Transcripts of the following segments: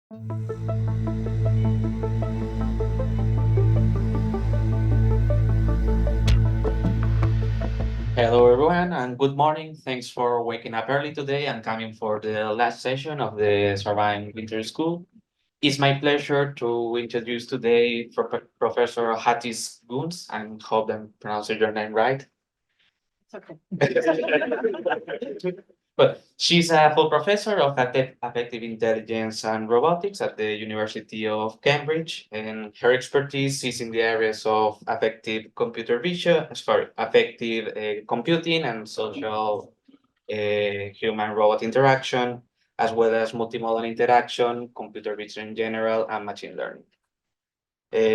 Hello, everyone, and good morning. Thanks for waking up early today and coming for the last session of the SoRAIM Winter School. It's my pleasure to introduce today Professor Hatice Gunes, and hope I'm pronouncing your name right. It's okay. But she's a full professor of affective intelligence and robotics at the University of Cambridge, and her expertise is in the areas of affective computer vision, affective computing and social human-robot interaction, as well as multimodal interaction, computer vision in general, and machine learning.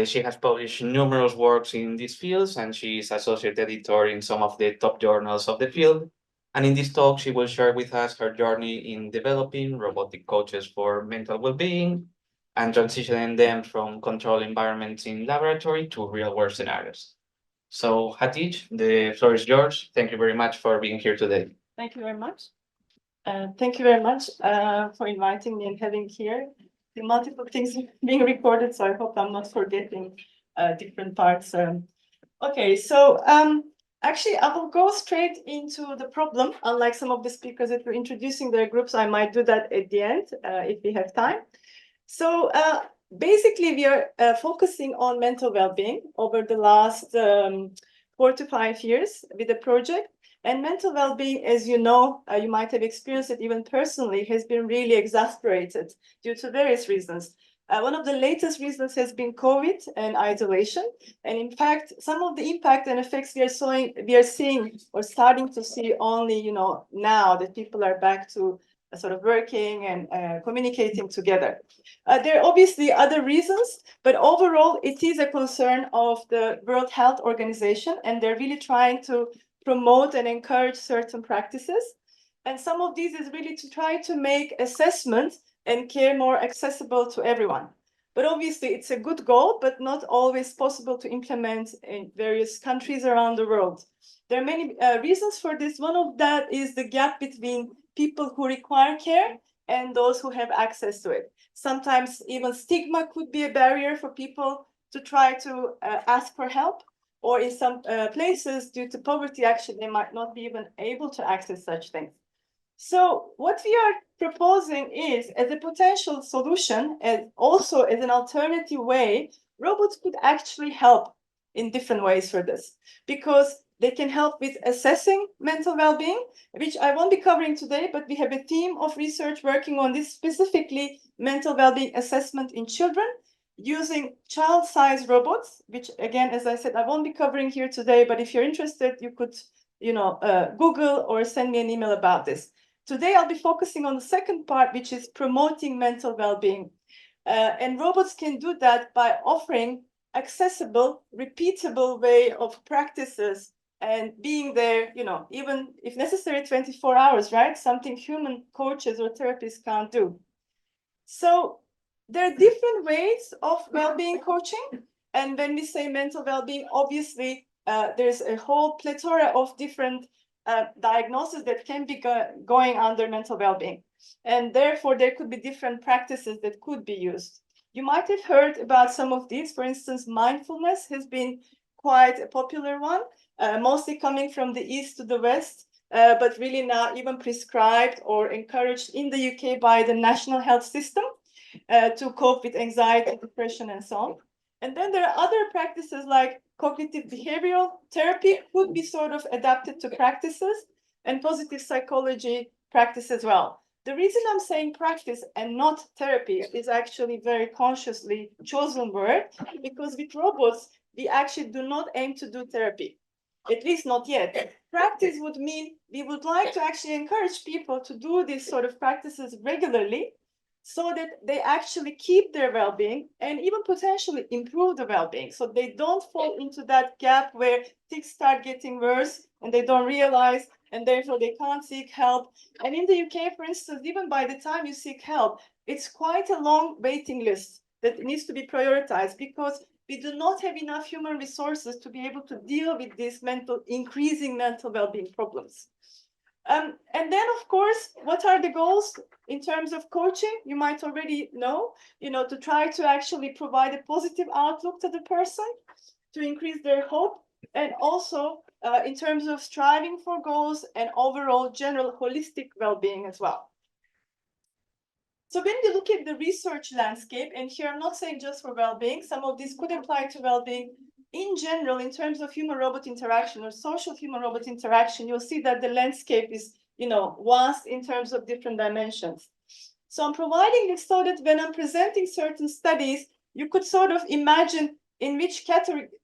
She has published numerous works in these fields, and she is associate editor in some of the top journals of the field. And in this talk, she will share with us her journey in developing robotic coaches for mental well-being and transitioning them from controlled environments in laboratory to real-world scenarios. So, Hatice, the floor is yours. Thank you very much for being here today. Thank you very much. Thank you very much for inviting me and having here the multiple things being recorded. So I hope I'm not forgetting different parts. Okay, so actually, I will go straight into the problem. Unlike some of the speakers that were introducing their groups, I might do that at the end if we have time. So basically, we are focusing on mental well-being over the last 4 to 5 years with the project. And mental well-being, as you know, you might have experienced it even personally, has been really exasperated due to various reasons. One of the latest reasons has been COVID and isolation. And in fact, some of the impact and effects we are seeing or starting to see only, now that people are back to sort of working and communicating together. There are obviously other reasons, but overall, it is a concern of the World Health Organization, and they're really trying to promote and encourage certain practices. And some of these is really to try to make assessment and care more accessible to everyone. But obviously, it's a good goal, but not always possible to implement in various countries around the world. There are many reasons for this. One of that is the gap between people who require care and those who have access to it. Sometimes even stigma could be a barrier for people to try to ask for help, or in some places, due to poverty, actually, they might not be even able to access such things. So what we are proposing is, as a potential solution, and also as an alternative way, robots could actually help in different ways for this, because they can help with assessing mental well-being, which I won't be covering today, but we have a team of research working on this, specifically mental well-being assessment in children, using child-sized robots, which again, as I said, I won't be covering here today, but if you're interested, you could, Google or send me an email about this. Today, I'll be focusing on the second part, which is promoting mental well-being. And robots can do that by offering accessible, repeatable way of practices and being there, even if necessary, 24 hours, right? Something human coaches or therapists can't do. So there are different ways of well-being coaching. And when we say mental well-being, obviously, there's a whole plethora of different diagnoses that can be going under mental well-being. And therefore, there could be different practices that could be used. You might have heard about some of these. For instance, mindfulness has been quite a popular one, mostly coming from the east to the west, but really now even prescribed or encouraged in the UK by the National Health System to cope with anxiety, depression, and so on. And then there are other practices like cognitive behavioral therapy could be sort of adapted to practices, and positive psychology practice as well. The reason I'm saying practice and not therapy is actually very consciously chosen word, because with robots, we actually do not aim to do therapy, at least not yet. Practice would mean we would like to actually encourage people to do these sort of practices regularly, so that they actually keep their well-being and even potentially improve the well-being, so they don't fall into that gap where things start getting worse and they don't realize, and therefore they can't seek help. And in the UK, for instance, even by the time you seek help, it's quite a long waiting list that needs to be prioritized, because we do not have enough human resources to be able to deal with these increasing mental well-being problems. And then, of course, what are the goals in terms of coaching? You might already know, to try to actually provide a positive outlook to the person, to increase their hope, and also in terms of striving for goals and overall general holistic well-being as well. So when we look at the research landscape, and here I'm not saying just for well-being, some of these could apply to well-being in general, in terms of human-robot interaction or social human-robot interaction, you'll see that the landscape is, vast in terms of different dimensions. So I'm providing this so that when I'm presenting certain studies, you could sort of imagine in which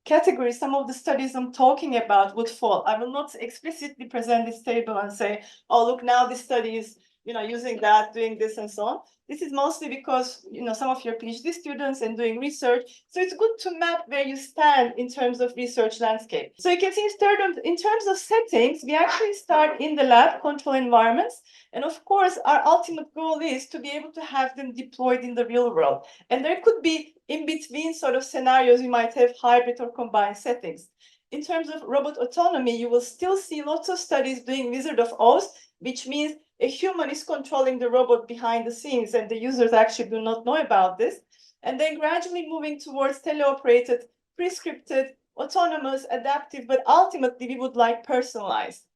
category some of the studies I'm talking about would fall. I will not explicitly present this table and say, oh, look, now this study is, using that, doing this and so on. This is mostly because, some of your PhD students and doing research. So it's good to map where you stand in terms of research landscape. So you can see in terms of settings, we actually start in the lab, control environments. And of course, our ultimate goal is to be able to have them deployed in the real world. And there could be in between sort of scenarios, you might have hybrid or combined settings. In terms of robot autonomy, you will still see lots of studies doing Wizard of Oz, which means a human is controlling the robot behind the scenes and the users actually do not know about this. And then gradually moving towards teleoperated, prescripted, autonomous, adaptive, but ultimately we would like personalized.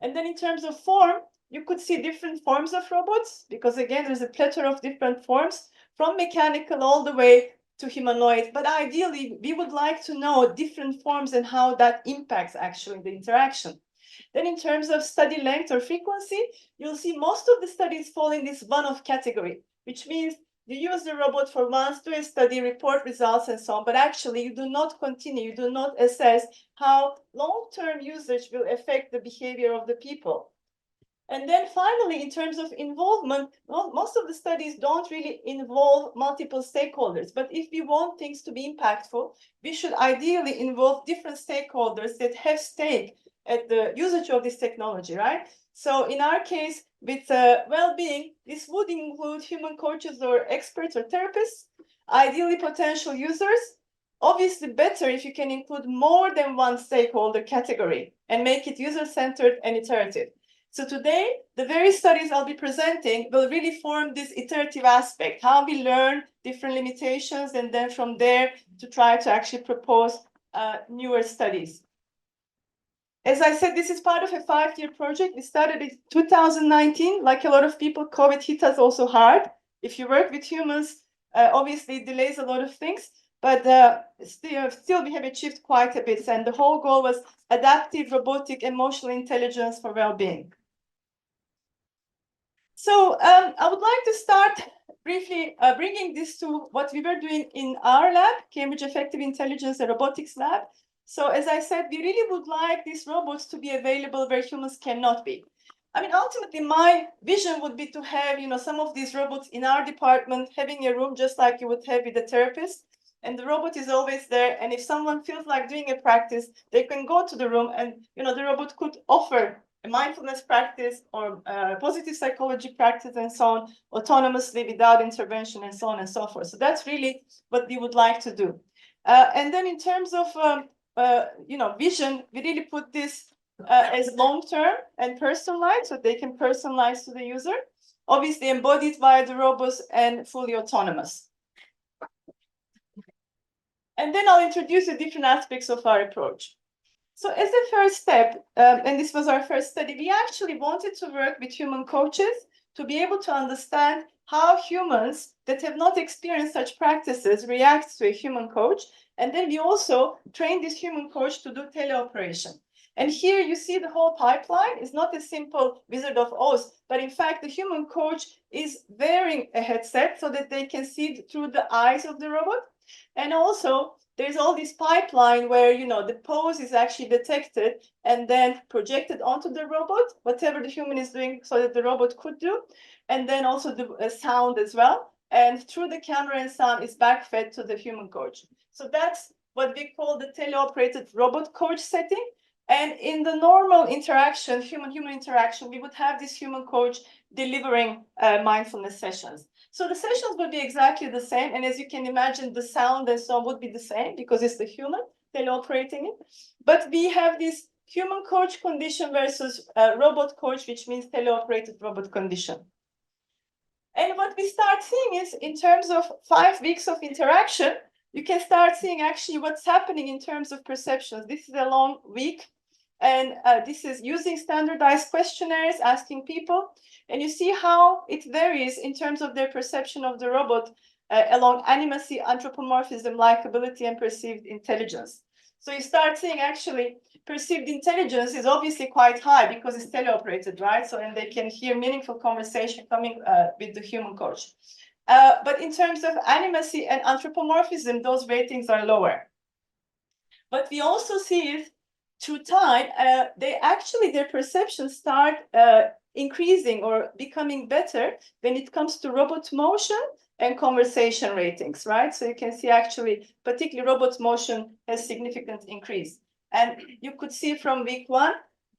And then in terms of form, you could see different forms of robots, because again, there's a plethora of different forms, from mechanical all the way to humanoid. But ideally, we would like to know different forms and how that impacts actually the interaction. Then in terms of study length or frequency, you'll see most of the studies fall in this one-off category, which means you use the robot for once, do a study, report results, and so on, but actually you do not continue, you do not assess how long-term usage will affect the behavior of the people. And then finally, in terms of involvement, well, most of the studies don't really involve multiple stakeholders. But if we want things to be impactful, we should ideally involve different stakeholders that have stake at the usage of this technology, right? So in our case, with well-being, this would include human coaches or experts or therapists, ideally potential users. Obviously better if you can include more than one stakeholder category and make it user-centered and iterative. So today, the various studies I'll be presenting will really form this iterative aspect, how we learn different limitations, and then from there to try to actually propose newer studies. As I said, this is part of a 5-year project. We started in 2019. Like a lot of people, COVID hit us also hard. If you work with humans, obviously it delays a lot of things, but still we have achieved quite a bit. And the whole goal was adaptive robotic emotional intelligence for well-being. So I would like to start briefly bringing this to what we were doing in our lab, Cambridge Effective Intelligence and Robotics Lab. So as I said, we really would like these robots to be available where humans cannot be. I mean, ultimately, my vision would be to have, some of these robots in our department, having a room just like you would have with a therapist. And the robot is always there. And if someone feels like doing a practice, they can go to the room and, the robot could offer a mindfulness practice or positive psychology practice and so on, autonomously without intervention and so on and so forth. So that's really what we would like to do. And then in terms of, vision, we really put this as long-term and personalized, so they can personalize to the user, obviously embodied via the robots and fully autonomous. And then I'll introduce the different aspects of our approach. So as a first step, and this was our first study, we actually wanted to work with human coaches to be able to understand how humans that have not experienced such practices react to a human coach. And then we also trained this human coach to do teleoperation. And here you see the whole pipeline is not a simple Wizard of Oz, but in fact, the human coach is wearing a headset so that they can see through the eyes of the robot. And also, there's all this pipeline where, the pose is actually detected and then projected onto the robot, whatever the human is doing so that the robot could do. And then also the sound as well. And through the camera and sound is backfed to the human coach. So that's what we call the teleoperated robot coach setting. And in the normal interaction, human-human interaction, we would have this human coach delivering mindfulness sessions. So the sessions would be exactly the same. And as you can imagine, the sound and so on would be the same because it's the human teleoperating it. But we have this human coach condition versus robot coach, which means teleoperated robot condition. And what we start seeing is in terms of 5 weeks of interaction, you can start seeing actually what's happening in terms of perceptions. This is a long week, and this is using standardized questionnaires, asking people, and you see how it varies in terms of their perception of the robot along animacy, anthropomorphism, likability, and perceived intelligence. So you start seeing actually perceived intelligence is obviously quite high because it's teleoperated, right? So, and they can hear meaningful conversation coming with the human coach. But in terms of animacy and anthropomorphism, those ratings are lower. But we also see it through time, their perceptions start increasing or becoming better when it comes to robot motion and conversation ratings, right? So you can see actually, particularly robot motion has significant increase. And you could see from week 1,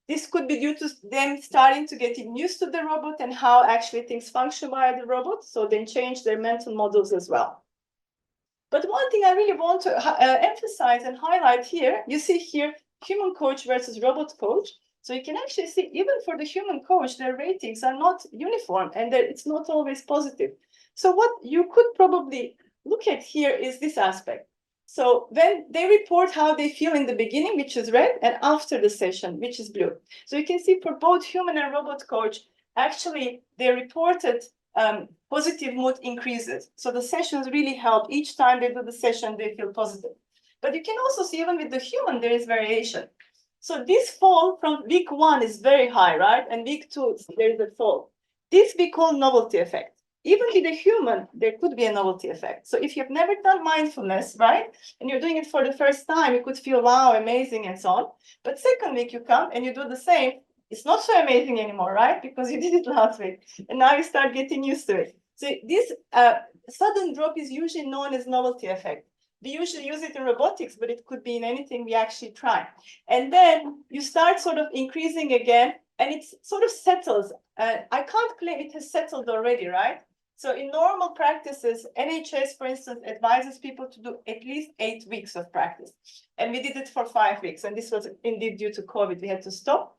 this could be due to them starting to get used to the robot and how actually things function via the robot. So they change their mental models as well. But one thing I really want to emphasize and highlight here, you see here, human coach versus robot coach. So you can actually see, even for the human coach, their ratings are not uniform and it's not always positive. So what you could probably look at here is this aspect. So when they report how they feel in the beginning, which is red, and after the session, which is blue. So you can see for both human and robot coach, actually they reported positive mood increases. So the sessions really help. Each time they do the session, they feel positive. But you can also see even with the human, there is variation. So this fall from week 1 is very high, right? And week 2, there is a fall. This we call novelty effect. Even with a human, there could be a novelty effect. So if you've never done mindfulness, right, and you're doing it for the first time, you could feel, wow, amazing, and so on. But second week you come and you do the same, it's not so amazing anymore, right? Because you did it last week, and now you start getting used to it. So this sudden drop is usually known as novelty effect. We usually use it in robotics, but it could be in anything we actually try. And then you start sort of increasing again, and it sort of settles. I can't claim it has settled already, right? So in normal practices, NHS, for instance, advises people to do at least 8 weeks of practice. And we did it for 5 weeks. And this was indeed due to COVID. We had to stop.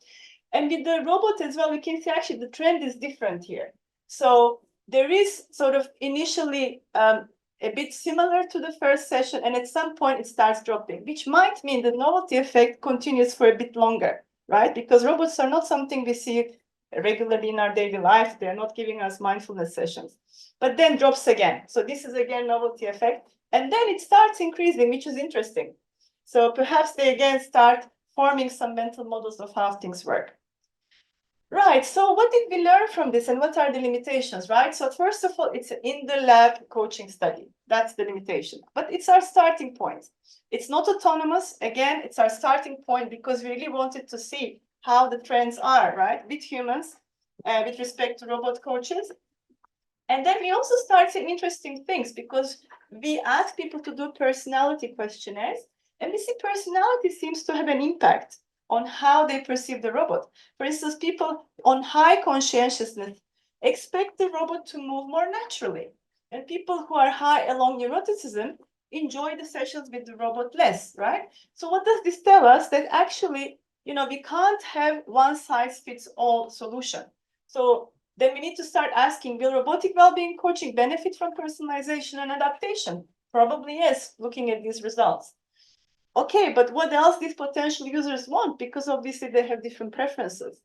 And with the robot as well, we can see actually the trend is different here. So there is sort of initially a bit similar to the first session. And at some point, it starts dropping, which might mean the novelty effect continues for a bit longer, right? Because robots are not something we see regularly in our daily life. They're not giving us mindfulness sessions, but then drops again. So this is again novelty effect. And then it starts increasing, which is interesting. So perhaps they again start forming some mental models of how things work. Right, so what did we learn from this and what are the limitations, right? So first of all, it's in the lab coaching study. That's the limitation, but it's our starting point. It's not autonomous. Again, it's our starting point because we really wanted to see how the trends are, right, with humans, with respect to robot coaches. And then we also start seeing interesting things because we ask people to do personality questionnaires, and we see personality seems to have an impact on how they perceive the robot. For instance, people on high conscientiousness expect the robot to move more naturally, and people who are high along neuroticism enjoy the sessions with the robot less, right? So what does this tell us? That actually, we can't have one size fits all solution. So then we need to start asking, will robotic well-being coaching benefit from personalization and adaptation? Probably yes, looking at these results. Okay, but what else these potential users want? Because obviously they have different preferences.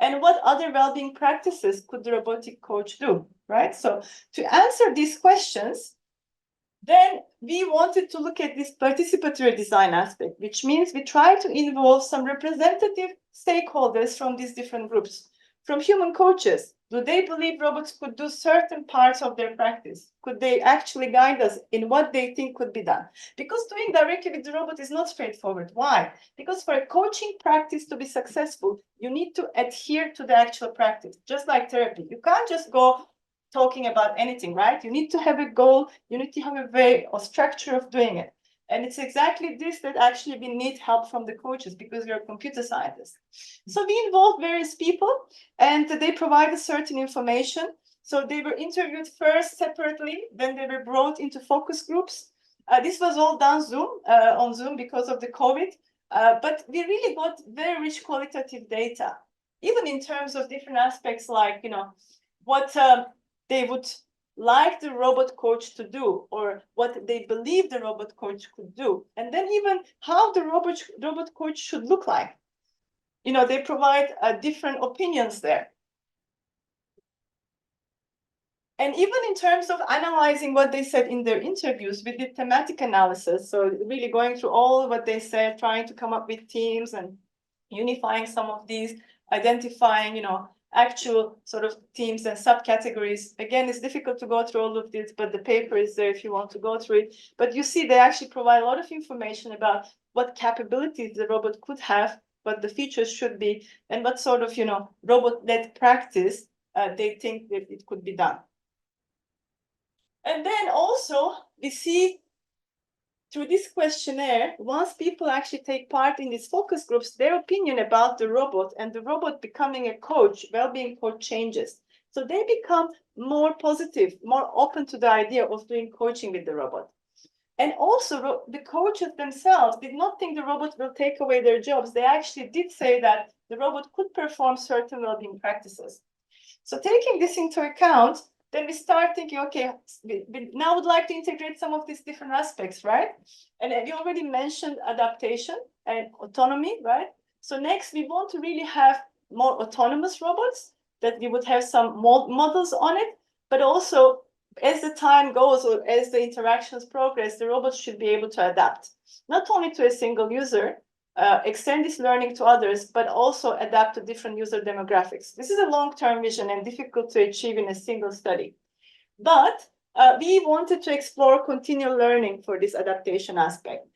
And what other well-being practices could the robotic coach do, right? So to answer these questions, then we wanted to look at this participatory design aspect, which means we try to involve some representative stakeholders from these different groups. From human coaches, do they believe robots could do certain parts of their practice? Could they actually guide us in what they think could be done? Because doing directly with the robot is not straightforward. Why? Because for a coaching practice to be successful, you need to adhere to the actual practice, just like therapy. You can't just go talking about anything, right? You need to have a goal. You need to have a way or structure of doing it. And it's exactly this that actually we need help from the coaches because we are computer scientists. So we involve various people and they provide a certain information. So they were interviewed first separately, then they were brought into focus groups. This was all done on Zoom because of the COVID. But we really got very rich qualitative data, even in terms of different aspects like, what they would like the robot coach to do, or what they believe the robot coach could do, and then even how the robot coach should look like. They provide different opinions there. And even in terms of analyzing what they said in their interviews, we did thematic analysis. So really going through all what they said, trying to come up with themes and unifying some of these, identifying, actual sort of themes and subcategories. Again, it's difficult to go through all of this, but the paper is there if you want to go through it. But you see, they actually provide a lot of information about what capabilities the robot could have, what the features should be, and what sort of, robot-led practice they think that it could be done. And then also we see through this questionnaire, once people actually take part in these focus groups, their opinion about the robot and the robot becoming a coach, well-being coach, changes. So they become more positive, more open to the idea of doing coaching with the robot. And also the coaches themselves did not think the robot will take away their jobs. They actually did say that the robot could perform certain well-being practices. So taking this into account, then we start thinking, okay, we now would like to integrate some of these different aspects, right? And you already mentioned adaptation and autonomy, right? So next, we want to really have more autonomous robots, that we would have some models on it, but also as the time goes or as the interactions progress, the robots should be able to adapt, not only to a single user, extend this learning to others, but also adapt to different user demographics. This is a long-term vision and difficult to achieve in a single study. But we wanted to explore continual learning for this adaptation aspect.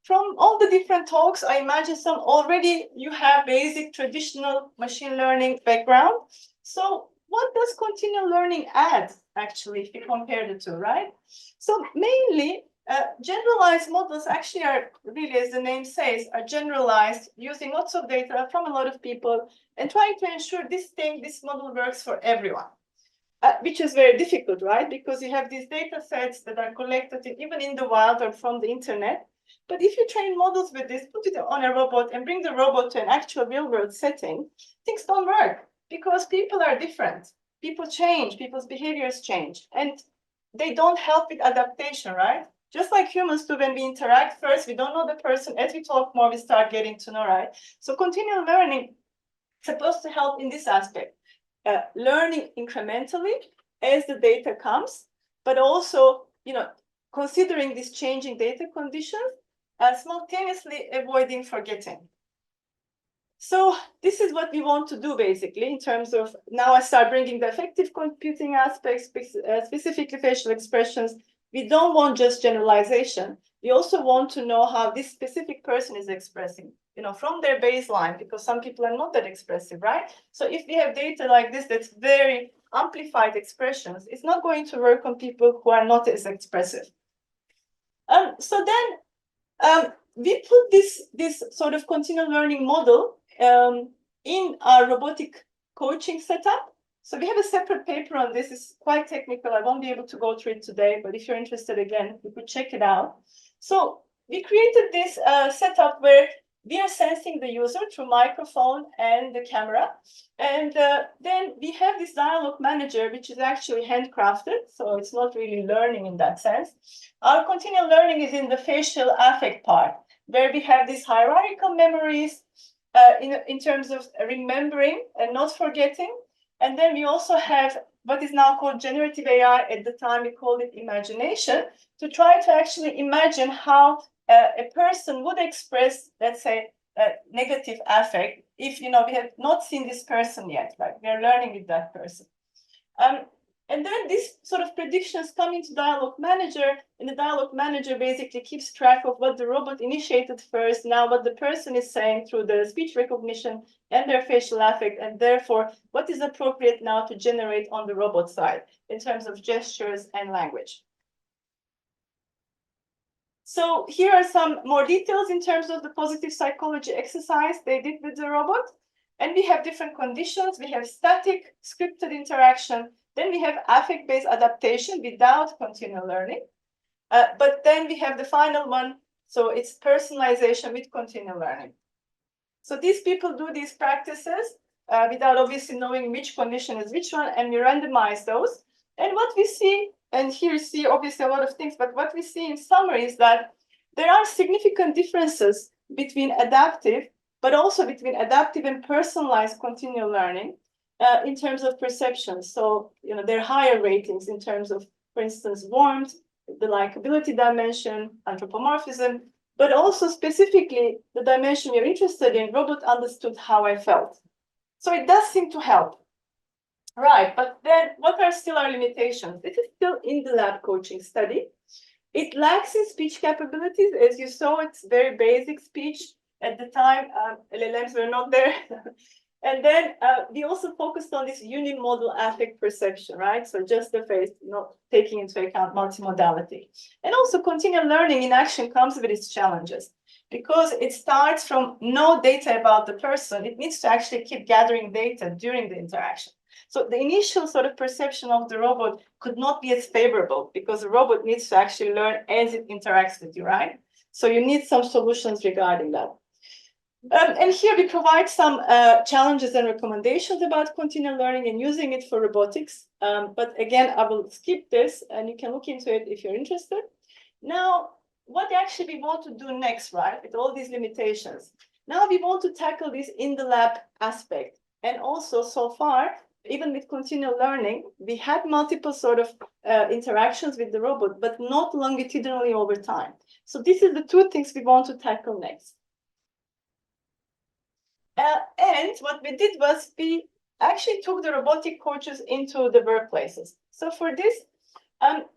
From all the different talks, I imagine some already you have basic traditional machine learning background. So what does continual learning add, actually, if you compare the two, right? So mainly, generalized models actually are really, as the name says, are generalized using lots of data from a lot of people and trying to ensure this model works for everyone, which is very difficult, right? Because you have these data sets that are collected even in the wild or from the internet. But if you train models with this, put it on a robot and bring the robot to an actual real world setting, things don't work because people are different. People change, people's behaviors change, and they don't help with adaptation, right? Just like humans do when we interact first, we don't know the person. As we talk more, we start getting to know, right? So continual learning is supposed to help in this aspect, learning incrementally as the data comes, but also, considering these changing data conditions, simultaneously avoiding forgetting. So this is what we want to do, basically, in terms of now I start bringing the affective computing aspects, specifically facial expressions. We don't want just generalization. We also want to know how this specific person is expressing, from their baseline, because some people are not that expressive, right? So if we have data like this, that's very amplified expressions, it's not going to work on people who are not as expressive. So then we put this sort of continual learning model in our robotic coaching setup. So we have a separate paper on this. It's quite technical. I won't be able to go through it today, but if you're interested, again, you could check it out. So we created this setup where we are sensing the user through microphone and the camera. And then we have this dialogue manager, which is actually handcrafted. So it's not really learning in that sense. Our continual learning is in the facial affect part, where we have these hierarchical memories in terms of remembering and not forgetting. And then we also have what is now called generative AI. At the time, we called it imagination, to try to actually imagine how a person would express, let's say, negative affect if, we have not seen this person yet, right? We are learning with that person. And then these sort of predictions come into Dialogue Manager, and the Dialogue Manager basically keeps track of what the robot initiated first, now what the person is saying through the speech recognition and their facial affect, and therefore what is appropriate now to generate on the robot side in terms of gestures and language. So here are some more details in terms of the positive psychology exercise they did with the robot. And we have different conditions. We have static scripted interaction. Then we have affect-based adaptation without continual learning. But then we have the final one, So it's personalization with continual learning. So these people do these practices without obviously knowing which condition is which one, and we randomize those. And what we see, and here you see obviously a lot of things, but what we see in summary is that there are significant differences between adaptive, but also between adaptive and personalized continual learning in terms of perception. So, there are higher ratings in terms of, for instance, warmth, the likability dimension, anthropomorphism, but also specifically the dimension you're interested in, robot understood how I felt. So it does seem to help. Right, but then what are still our limitations? This is still in the lab coaching study. It lacks in speech capabilities. As you saw, it's very basic speech. At the time, LLMs were not there. And then we also focused on this unimodal affect perception, right? So just the face, not taking into account multimodality. And also continual learning in action comes with its challenges because it starts from no data about the person. It needs to actually keep gathering data during the interaction. So the initial sort of perception of the robot could not be as favorable because the robot needs to actually learn as it interacts with you, right? So you need some solutions regarding that. And here we provide some challenges and recommendations about continual learning and using it for robotics. But again, I will skip this and you can look into it if you're interested. Now, what actually we want to do next, right, with all these limitations? Now we want to tackle this in the lab aspect. And also so far, even with continual learning, we had multiple sort of interactions with the robot, but not longitudinally over time. So this is the two things we want to tackle next. And what we did was we actually took the robotic coaches into the workplaces. So for this,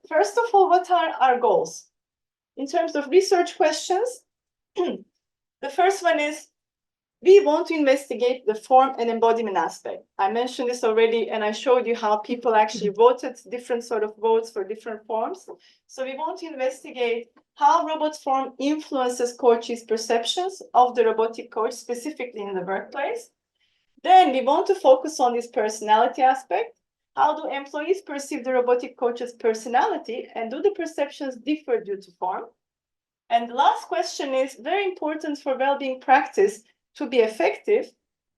first of all, what are our goals? In terms of research questions, the first one is we want to investigate the form and embodiment aspect. I mentioned this already, and I showed you how people actually voted different sort of votes for different forms. So we want to investigate how robot form influences coaches' perceptions of the robotic coach, specifically in the workplace. Then we want to focus on this personality aspect. How do employees perceive the robotic coach's personality, and do the perceptions differ due to form? And the last question is very important for well-being practice to be effective,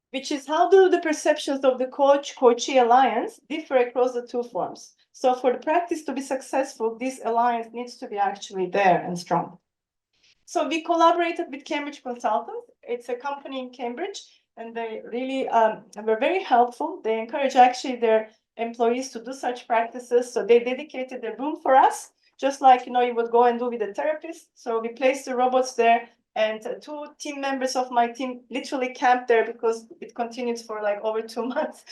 which is how do the perceptions of the coach-coachee alliance differ across the two forms? So for the practice to be successful, this alliance needs to be actually there and strong. So we collaborated with Cambridge Consultants. It's a company in Cambridge, and they really were very helpful. They encourage actually their employees to do such practices. So they dedicated a room for us, just like you would go and do with a therapist. So we placed the robots there. And two team members of my team literally camped there because it continues for like over 2 months.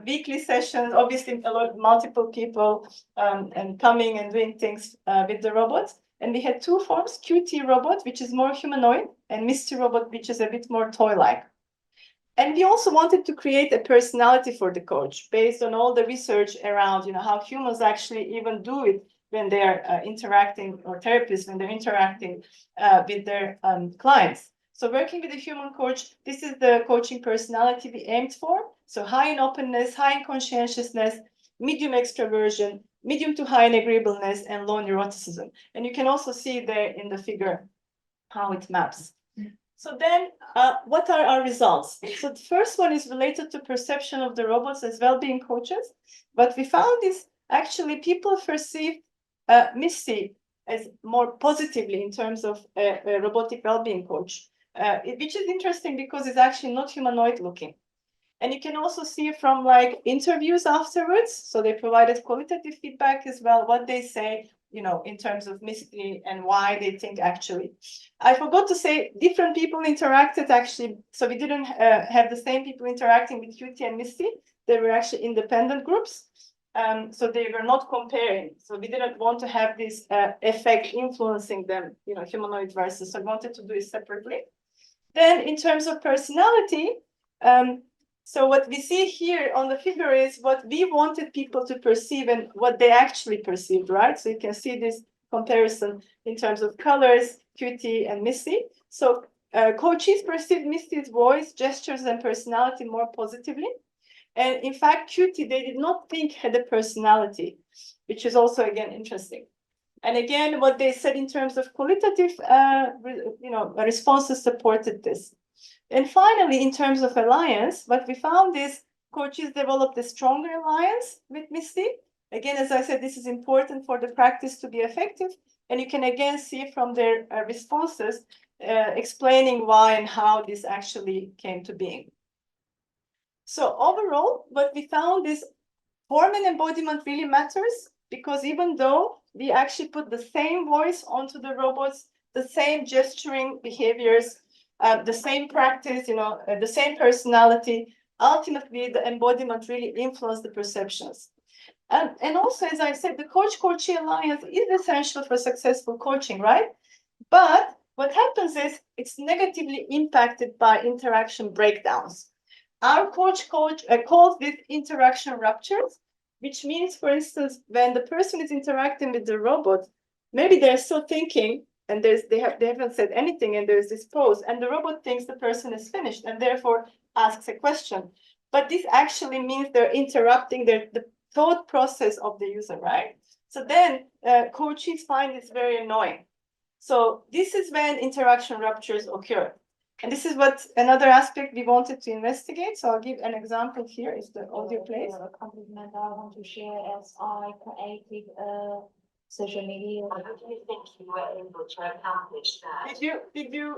Weekly sessions, obviously multiple people and coming and doing things with the robots. And we had two forms, QT robot, which is more humanoid, and Misty robot, which is a bit more toy-like. And we also wanted to create a personality for the coach based on all the research around how humans actually even do it when they're interacting, or therapists when they're interacting with their clients. So working with a human coach, this is the coaching personality we aimed for. So high in openness, high in conscientiousness, medium extroversion, medium to high in agreeableness, and low neuroticism. And you can also see there in the figure how it maps. So then what are our results? So the first one is related to perception of the robots as well-being coaches. What we found is actually people perceive Misty as more positively in terms of a robotic well-being coach, which is interesting because it's actually not humanoid looking. And you can also see from like interviews afterwards. So they provided qualitative feedback as well, what they say, in terms of Misty and why they think actually. I forgot to say different people interacted actually. So we didn't have the same people interacting with QT and Misty. They were actually independent groups. So they were not comparing. So we didn't want to have this effect influencing them, humanoid versus. So we wanted to do it separately. Then in terms of personality, so what we see here on the figure is what we wanted people to perceive and what they actually perceived, right? So you can see this comparison in terms of colors, QT and Misty. So coaches perceived Misty's voice, gestures, and personality more positively. And in fact, QT, they did not think had a personality, which is also, again, interesting. And again, what they said in terms of qualitative, responses supported this. And finally, in terms of alliance, what we found is coaches developed a stronger alliance with Misty. Again, as I said, this is important for the practice to be effective. And you can again see from their responses explaining why and how this actually came to being. So overall, what we found is form and embodiment really matters, because even though we actually put the same voice onto the robots, the same gesturing behaviors, the same practice, the same personality, ultimately the embodiment really influences the perceptions. And also, as I said, the coach-coachee alliance is essential for successful coaching, right? But what happens is it's negatively impacted by interaction breakdowns. Our coach calls this interaction ruptures, which means, for instance, when the person is interacting with the robot, maybe they're still thinking, and they haven't said anything, and there's this pause, and the robot thinks the person is finished, and therefore asks a question. But this actually means they're interrupting the thought process of the user, right? So then coaches find this very annoying. So this is when interaction ruptures occur. And this is what another aspect we wanted to investigate. So I'll give an example here if the audio plays. A compliment I want to share as I created a social media. How do you think you were able to accomplish that? Did you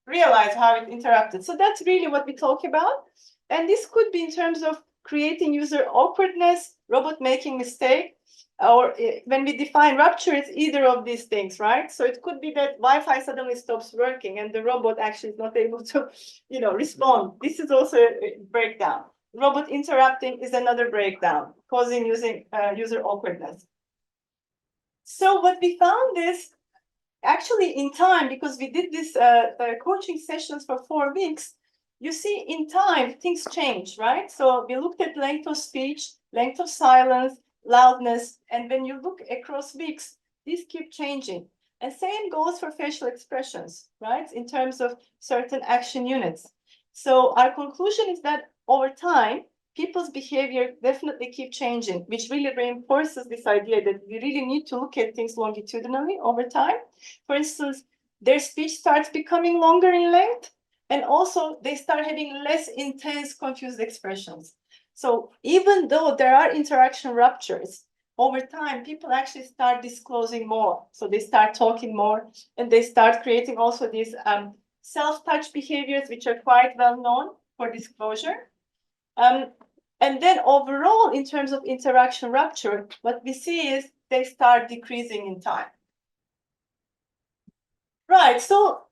realize how it interrupted? So that's really what we talk about. And this could be in terms of creating user awkwardness, robot making mistake, or when we define rupture, it's either of these things, right? So it could be that Wi-Fi suddenly stops working and the robot actually is not able to, respond. This is also a breakdown. Robot interrupting is another breakdown, causing user awkwardness. So what we found is actually in time, because we did this coaching sessions for 4 weeks, you see in time things change, right? So we looked at length of speech, length of silence, loudness, and when you look across weeks, these keep changing. And same goes for facial expressions, right? In terms of certain action units. So our conclusion is that over time, people's behavior definitely keep changing, which really reinforces this idea that we really need to look at things longitudinally over time. For instance, their speech starts becoming longer in length, and also they start having less intense, confused expressions. So even though there are interaction ruptures, over time, people actually start disclosing more. So they start talking more, and they start creating also these self-touch behaviors, which are quite well known for disclosure. And then overall, in terms of interaction rupture, what we see is they start decreasing in time. Right, so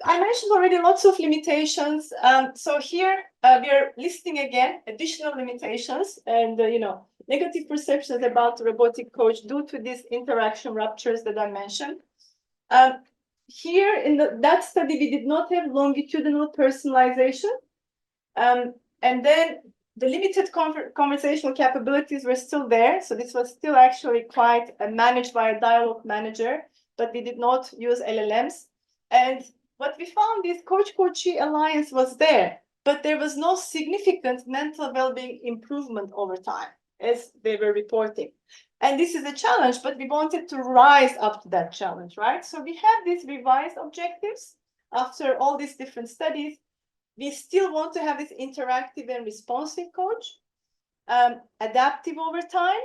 I mentioned already lots of limitations. So here we are listing again additional limitations and negative perceptions about the robotic coach due to these interaction ruptures that I mentioned. Here in that study, we did not have longitudinal personalization. And then the limited conversational capabilities were still there. So this was still actually quite managed by a dialogue manager, but we did not use LLMs. And what we found is coach-coachee alliance was there, but there was no significant mental well-being improvement over time, as they were reporting. And this is a challenge, but we wanted to rise up to that challenge, right? So we have these revised objectives after all these different studies. We still want to have this interactive and responsive coach, adaptive over time.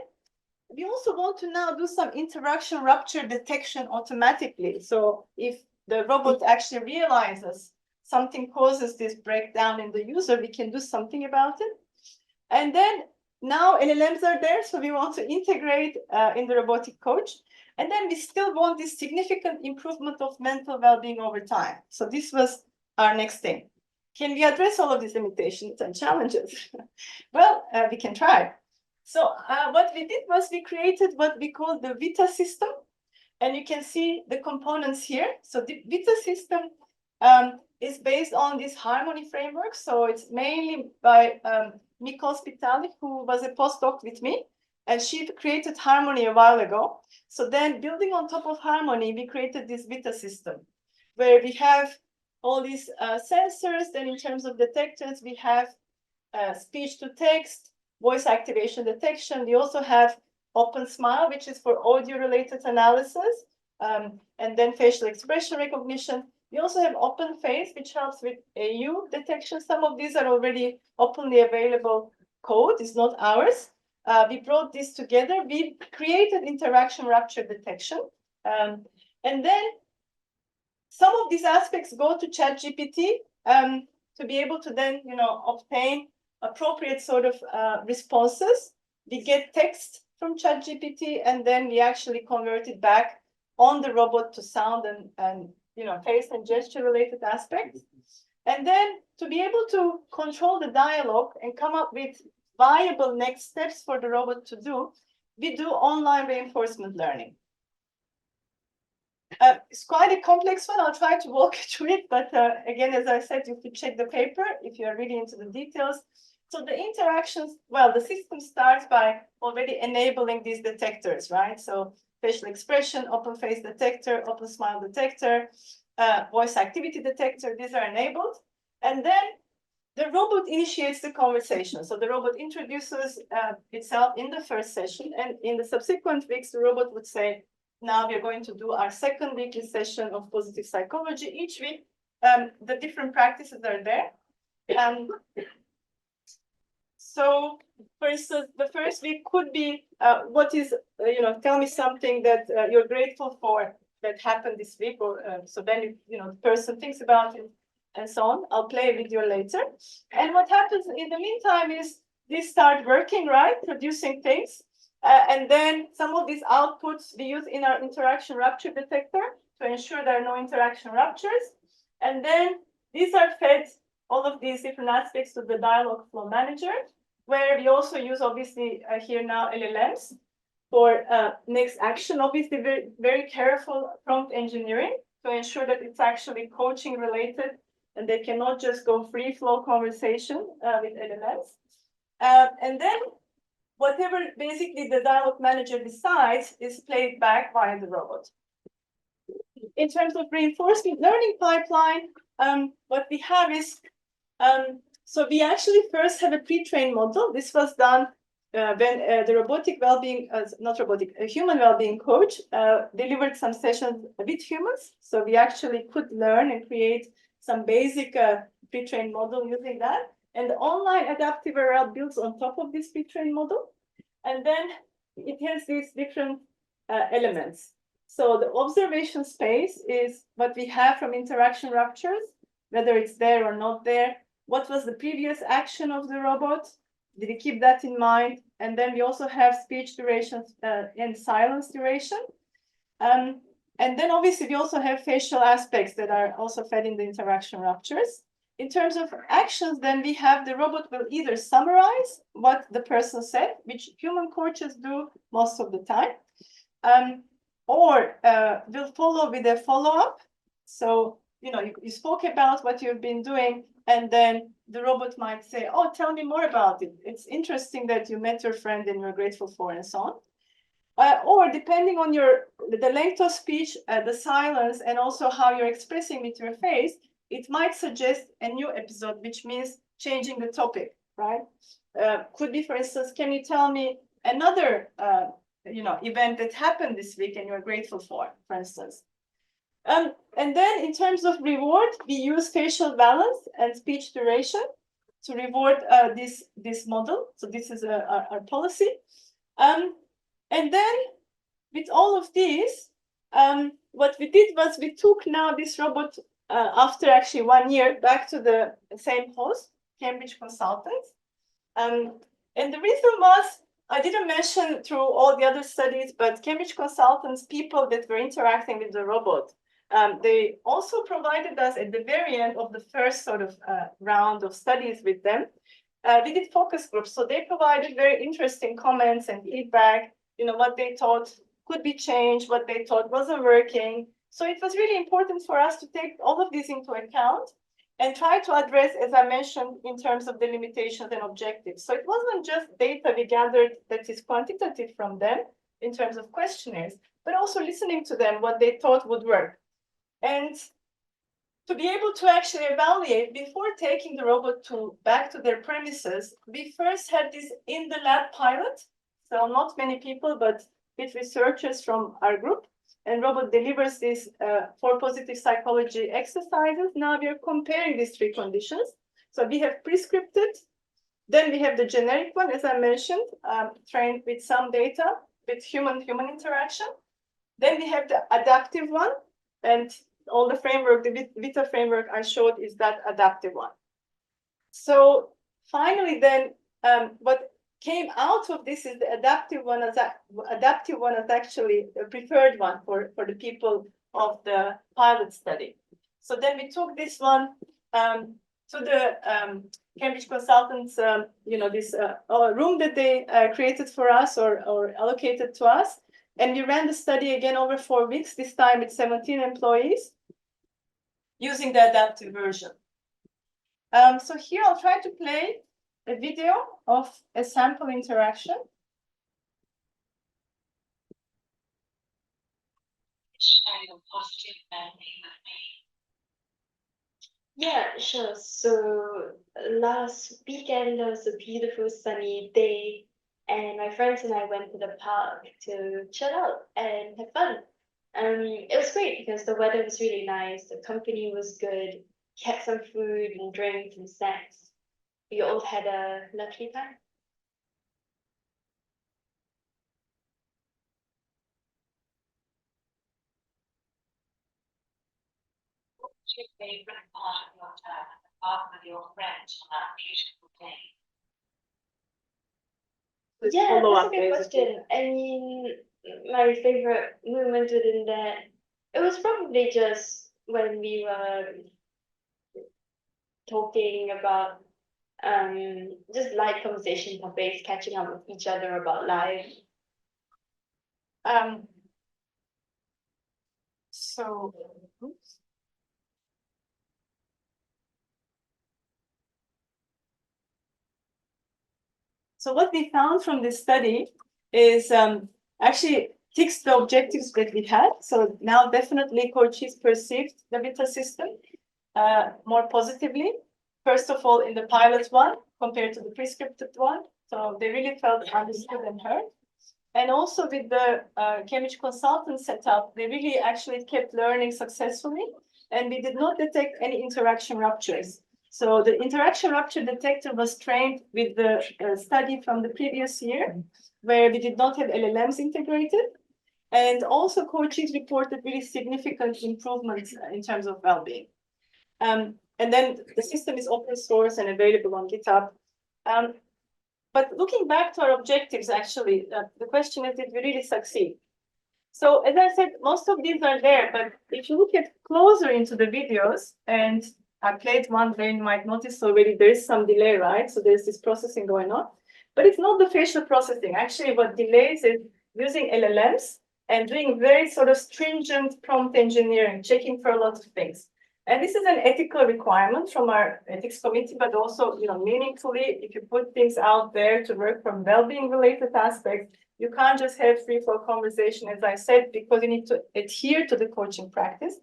We also want to now do some interaction rupture detection automatically. So if the robot actually realizes something causes this breakdown in the user, we can do something about it. And then now LLMs are there, so we want to integrate in the robotic coach. And then we still want this significant improvement of mental well-being over time. So this was our next thing. Can we address all of these limitations and challenges? Well, we can try. So what we did was we created what we call the Vita system. And you can see the components here. So the Vita system is based on this harmony framework. So it's mainly by Nicole Spitali, who was a postdoc with me. And she created harmony a while ago. So then building on top of harmony, we created this Vita system, where we have all these sensors. Then in terms of detectors, we have speech to text, voice activation detection. We also have Open Smile, which is for audio-related analysis, and then facial expression recognition. We also have Open Face, which helps with AU detection. Some of these are already openly available code, it's not ours. We brought this together. We created interaction rupture detection. And then some of these aspects go to ChatGPT to be able to then, obtain appropriate sort of responses. We get text from ChatGPT, and then we actually convert it back on the robot to sound and face and gesture related aspects. And then to be able to control the dialogue and come up with viable next steps for the robot to do, we do online reinforcement learning. It's quite a complex one. I'll try to walk you through it, but again, as I said, you could check the paper if you are really into the details. So the interactions, well, the system starts by already enabling these detectors, right? So facial expression, open face detector, open smile detector, voice activity detector, these are enabled. And then the robot initiates the conversation. So the robot introduces itself in the first session, and in the subsequent weeks, the robot would say, now we're going to do our second weekly session of positive psychology. Each week, the different practices are there. So, for instance, the first week could be what is, tell me something that you're grateful for that happened this week, or so then the person thinks about it and so on. I'll play a video later. And what happens in the meantime is these start working, right, producing things. And then some of these outputs we use in our interaction rupture detector to ensure there are no interaction ruptures. And then these are fed, all of these different aspects, to the dialogue flow manager, where we also use, obviously, here now LLMs for next action. Obviously, very, very careful prompt engineering to ensure that it's actually coaching related and they cannot just go free flow conversation with LLMs. And then whatever basically the dialogue manager decides is played back by the robot. In terms of reinforcement learning pipeline, what we have is, so we actually first have a pre-trained model. This was done when the robotic well-being, a human well-being coach delivered some sessions with humans. So we actually could learn and create some basic pre-trained model using that. And the online adaptive RL builds on top of this pre-trained model. And then it has these different elements. So the observation space is what we have from interaction ruptures, whether it's there or not there. What was the previous action of the robot? Did we keep that in mind? And then we also have speech duration and silence duration. And then obviously we also have facial aspects that are also fed in the interaction ruptures. In terms of actions, then we have the robot will either summarize what the person said, which human coaches do most of the time, or will follow with a follow-up. So, you spoke about what you've been doing, and then the robot might say, oh, tell me more about it. It's interesting that you met your friend and you're grateful for, and so on. Or depending on the length of speech, the silence, and also how you're expressing with your face, it might suggest a new episode, which means changing the topic, right? Could be, for instance, can you tell me another, event that happened this week and you're grateful for instance? And then in terms of reward, we use facial balance and speech duration to reward this model. So this is our policy. And then with all of these, what we did was we took now this robot after actually 1 year back to the same host, Cambridge Consultants. And the reason was, I didn't mention through all the other studies, but Cambridge Consultants, people that were interacting with the robot, they also provided us at the very end of the first sort of round of studies with them. We did focus groups, so they provided very interesting comments and feedback, what they thought could be changed, what they thought wasn't working. So it was really important for us to take all of these into account and try to address, as I mentioned, in terms of the limitations and objectives. So it wasn't just data we gathered that is quantitative from them in terms of questionnaires, but also listening to them, what they thought would work. And to be able to actually evaluate before taking the robot back to their premises, we first had this in the lab pilot. So not many people, but with researchers from our group. And robot delivers these 4 positive psychology exercises. Now we are comparing these 3 conditions. So we have prescripted, then we have the generic one, as I mentioned, trained with some data with human-human interaction. Then we have the adaptive one, and all the framework, the Vita framework I showed is that adaptive one. So finally, then what came out of this is the adaptive one is actually the preferred one for the people of the pilot study. So then we took this one to the Cambridge consultants, this room that they created for us or allocated to us. And we ran the study again over 4 weeks, this time with 17 employees, using the adaptive version. So here I'll try to play a video of a sample interaction. Share your positive memory with me. Yeah, sure. So last weekend there was a beautiful sunny day, and my friends and I went to the park to chill out and have fun. It was great because the weather was really nice, the company was good, had some food and drinks and snacks. We all had a lovely time. What's your favorite part of your time apart with your friends on that beautiful day? Yeah, that's a good question. I mean, my favorite moment within that, it was probably just when we were talking about just light conversation topics, catching up with each other about life. So what we found from this study is actually ticks the objectives that we had. So now definitely coaches perceived the Vita system more positively. First of all, in the pilot one compared to the prescripted one. So they really felt understood and heard. And also with the Cambridge consultant setup, they really actually kept learning successfully. And we did not detect any interaction ruptures. So the interaction rupture detector was trained with the study from the previous year, where we did not have LLMs integrated. And also coaches reported really significant improvements in terms of well-being. And then the system is open source and available on GitHub. But looking back to our objectives, actually, the question is, did we really succeed? So as I said, most of these are there, but if you look at closer into the videos, and I played one where you might notice already there is some delay, right? So there's this processing going on, but it's not the facial processing. Actually, what delays is using LLMs and doing very sort of stringent prompt engineering, checking for a lot of things. And this is an ethical requirement from our ethics committee, but also, meaningfully, if you put things out there to work from well-being related aspects, you can't just have free-flow conversation, as I said, because you need to adhere to the coaching practice.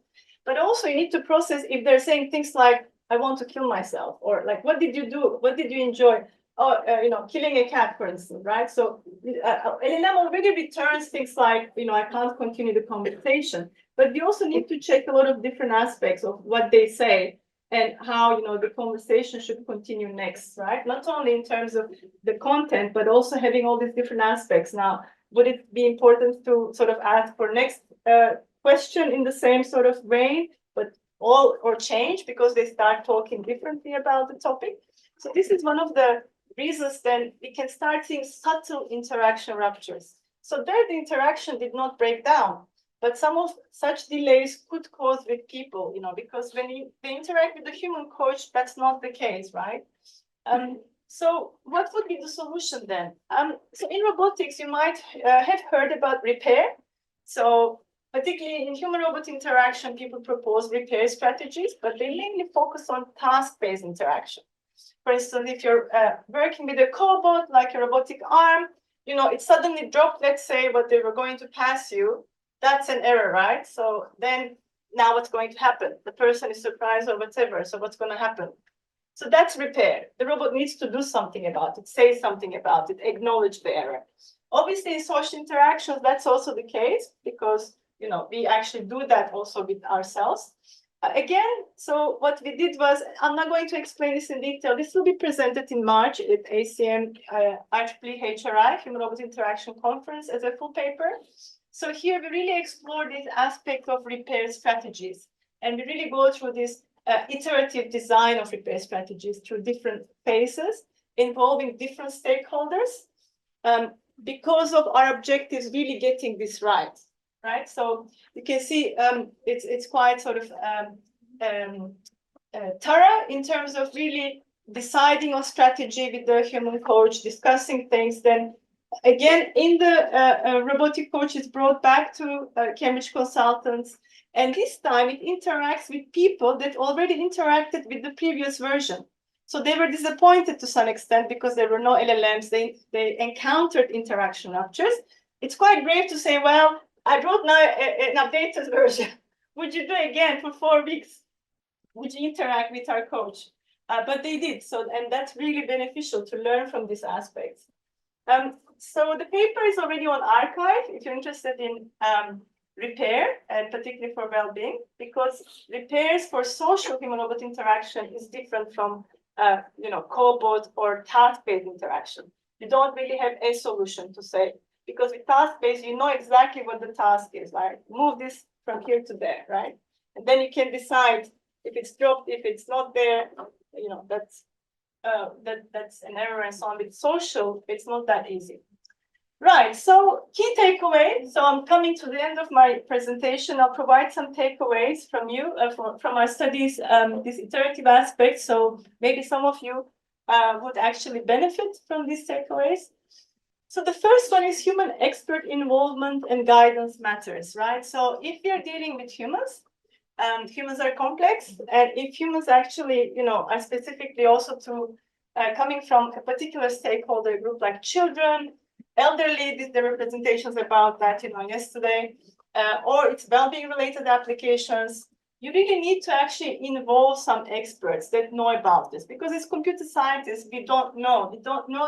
But also you need to process if they're saying things like, I want to kill myself, or like, what did you do? What did you enjoy? Oh, killing a cat, for instance, right? So LLM already returns things like, I can't continue the conversation. But we also need to check a lot of different aspects of what they say and how, the conversation should continue next, right? Not only in terms of the content, but also having all these different aspects. Now, would it be important to sort of ask for next question in the same sort of vein, but or change because they start talking differently about the topic? So this is one of the reasons then we can start seeing subtle interaction ruptures. So there the interaction did not break down, but some of such delays could cause with people, because when they interact with the human coach, that's not the case, right? So what would be the solution then? So in robotics, you might have heard about repair. So particularly in human-robot interaction, people propose repair strategies, but they mainly focus on task-based interaction. For instance, if you're working with a cobot, like a robotic arm, it suddenly dropped, let's say, what they were going to pass you. That's an error, right? So then now what's going to happen? The person is surprised or whatever. So what's going to happen? So that's repair. The robot needs to do something about it, say something about it, acknowledge the error. Obviously, in social interactions, that's also the case because, you know, we actually do that also with ourselves. Again, so what we did was, I'm not going to explain this in detail. This will be presented in March at ACM IEEE HRI, Human Robot Interaction Conference, as a full paper. So here we really explore this aspect of repair strategies. And we really go through this iterative design of repair strategies through different phases involving different stakeholders because of our objectives really getting this right. So you can see it's quite sort of thorough in terms of really deciding on strategy with the human coach, discussing things. Then again, in the robotic coach is brought back to Cambridge consultants. And this time it interacts with people that already interacted with the previous version. So they were disappointed to some extent because there were no LLMs. They encountered interaction ruptures. It's quite brave to say, well, I wrote now an updated version. Would you do it again for 4 weeks? Would you interact with our coach? But they did. So, and that's really beneficial to learn from these aspects. So the paper is already on arXiv if you're interested in repair, and particularly for well-being, because repairs for social human-robot interaction is different from cobot or task-based interaction. You don't really have a solution to say, because with task-based, you know exactly what the task is, right? Move this from here to there, right? And then you can decide if it's dropped, if it's not there, you know, that's an error and so on. With social, it's not that easy. Right, so key takeaways. So I'm coming to the end of my presentation. I'll provide some takeaways from you, from our studies, this iterative aspect. So maybe some of you would actually benefit from these takeaways. So the first one is human expert involvement and guidance matters, right? So if you're dealing with humans, humans are complex, and if humans actually, you know, are specifically also to coming from a particular stakeholder group like children, elderly, the representations about that, you know, yesterday, or it's well-being related applications, you really need to actually involve some experts that know about this, because as computer scientists, we don't know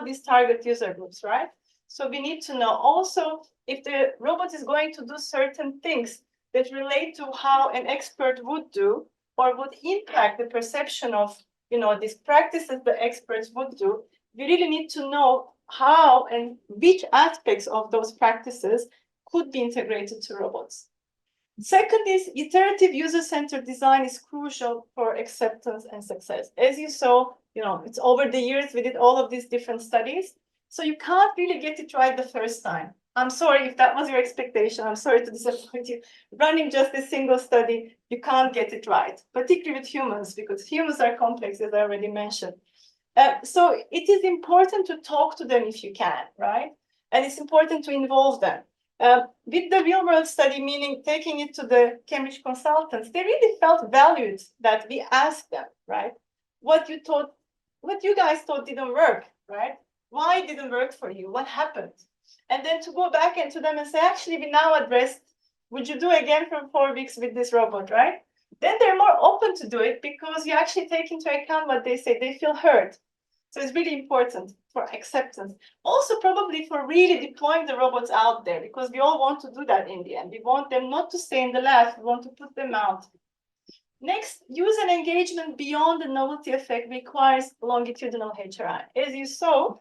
these target user groups, right? So we need to know also if the robot is going to do certain things that relate to how an expert would do or would impact the perception of, you know, these practices the experts would do. We really need to know how and which aspects of those practices could be integrated to robots. Second is iterative user-centered design is crucial for acceptance and success. As you saw, you know, it's over the years we did all of these different studies. So you can't really get it right the first time. I'm sorry if that was your expectation. I'm sorry to disappoint you. Running just a single study, you can't get it right, particularly with humans, because humans are complex, as I already mentioned. So it is important to talk to them if you can, right? And it's important to involve them. With the real world study, meaning taking it to the Cambridge consultants, they really felt valued that we asked them, right? What you guys thought didn't work, right? Why it didn't work for you? What happened? And then to go back into them and say, actually, we now addressed, would you do again for 4 weeks with this robot, right? Then they're more open to do it because you actually take into account what they say. They feel heard. So it's really important for acceptance. Also, probably for really deploying the robots out there, because we all want to do that in the end. We want them not to stay in the lab. We want to put them out. Next, use and engagement beyond the novelty effect requires longitudinal HRI. As you saw,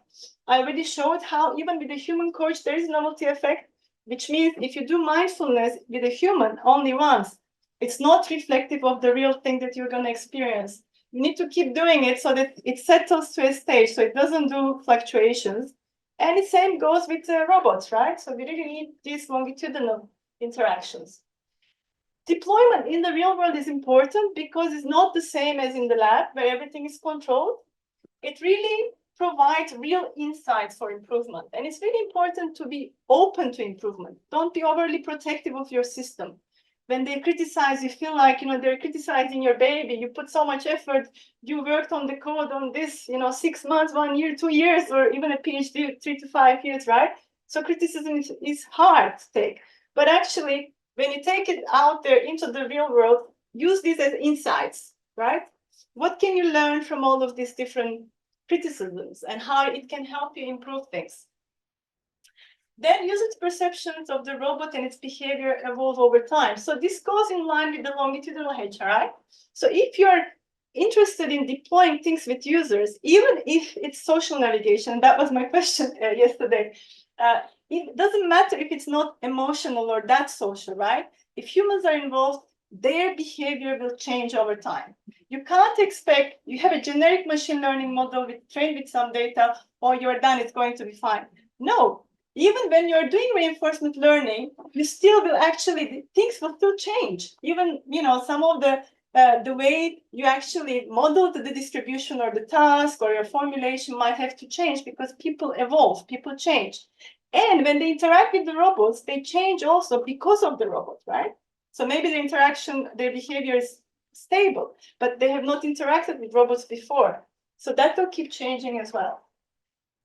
I already showed how even with a human coach, there is novelty effect, which means if you do mindfulness with a human only once, it's not reflective of the real thing that you're going to experience. You need to keep doing it so that it settles to a stage, so it doesn't do fluctuations. And the same goes with robots, right? So we really need these longitudinal interactions. Deployment in the real world is important because it's not the same as in the lab where everything is controlled. It really provides real insights for improvement. And it's really important to be open to improvement. Don't be overly protective of your system. When they criticize, you feel like, you know, they're criticizing your baby. You put so much effort. You worked on the code on this, you know, 6 months, 1 year, 2 years, or even a PhD, 3 to 5 years, right? So criticism is hard to take. But actually, when you take it out there into the real world, use these as insights, right? What can you learn from all of these different criticisms and how it can help you improve things? then user's perceptions of the robot and its behavior evolve over time. So this goes in line with the longitudinal HRI. So if you're interested in deploying things with users, even if it's social navigation, that was my question yesterday, it doesn't matter if it's not emotional or that social, right? If humans are involved, their behavior will change over time. You can't expect, you have a generic machine learning model trained with some data, or you're done, it's going to be fine. No, even when you're doing reinforcement learning, you still will actually, things will still change. Even, some of the way you actually model the distribution or the task or your formulation might have to change because people evolve, people change. And when they interact with the robots, they change also because of the robot, right? So maybe the interaction, their behavior is stable, but they have not interacted with robots before. So that will keep changing as well.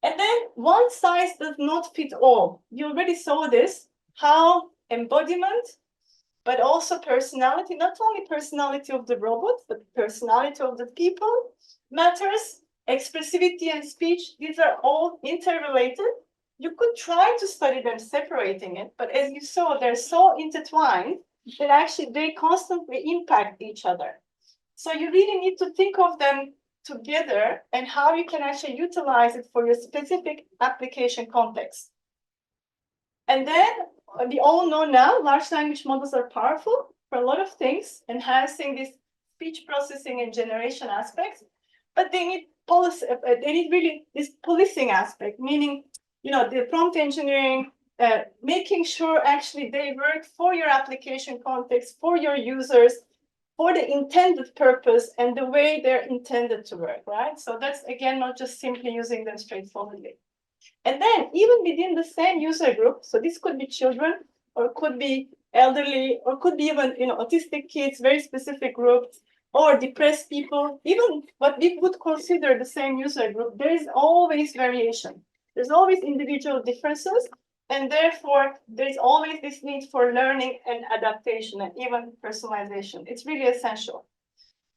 And then one size does not fit all. You already saw this, how embodiment, but also personality, not only personality of the robot, but personality of the people matters. Expressivity and speech, these are all interrelated. You could try to study them separating it, but as you saw, they're so intertwined that actually they constantly impact each other. So you really need to think of them together and how you can actually utilize it for your specific application context. And then we all know now large language models are powerful for a lot of things, enhancing this speech processing and generation aspects, but they need policy, they need really this policing aspect, meaning, the prompt engineering, making sure actually they work for your application context, for your users, for the intended purpose and the way they're intended to work, right? So that's, again, not just simply using them straightforwardly. And then even within the same user group, so this could be children, or could be elderly, or could be even, autistic kids, very specific groups, or depressed people, even what we would consider the same user group, there is always variation. There's always individual differences, and therefore there's always this need for learning and adaptation and even personalization. It's really essential.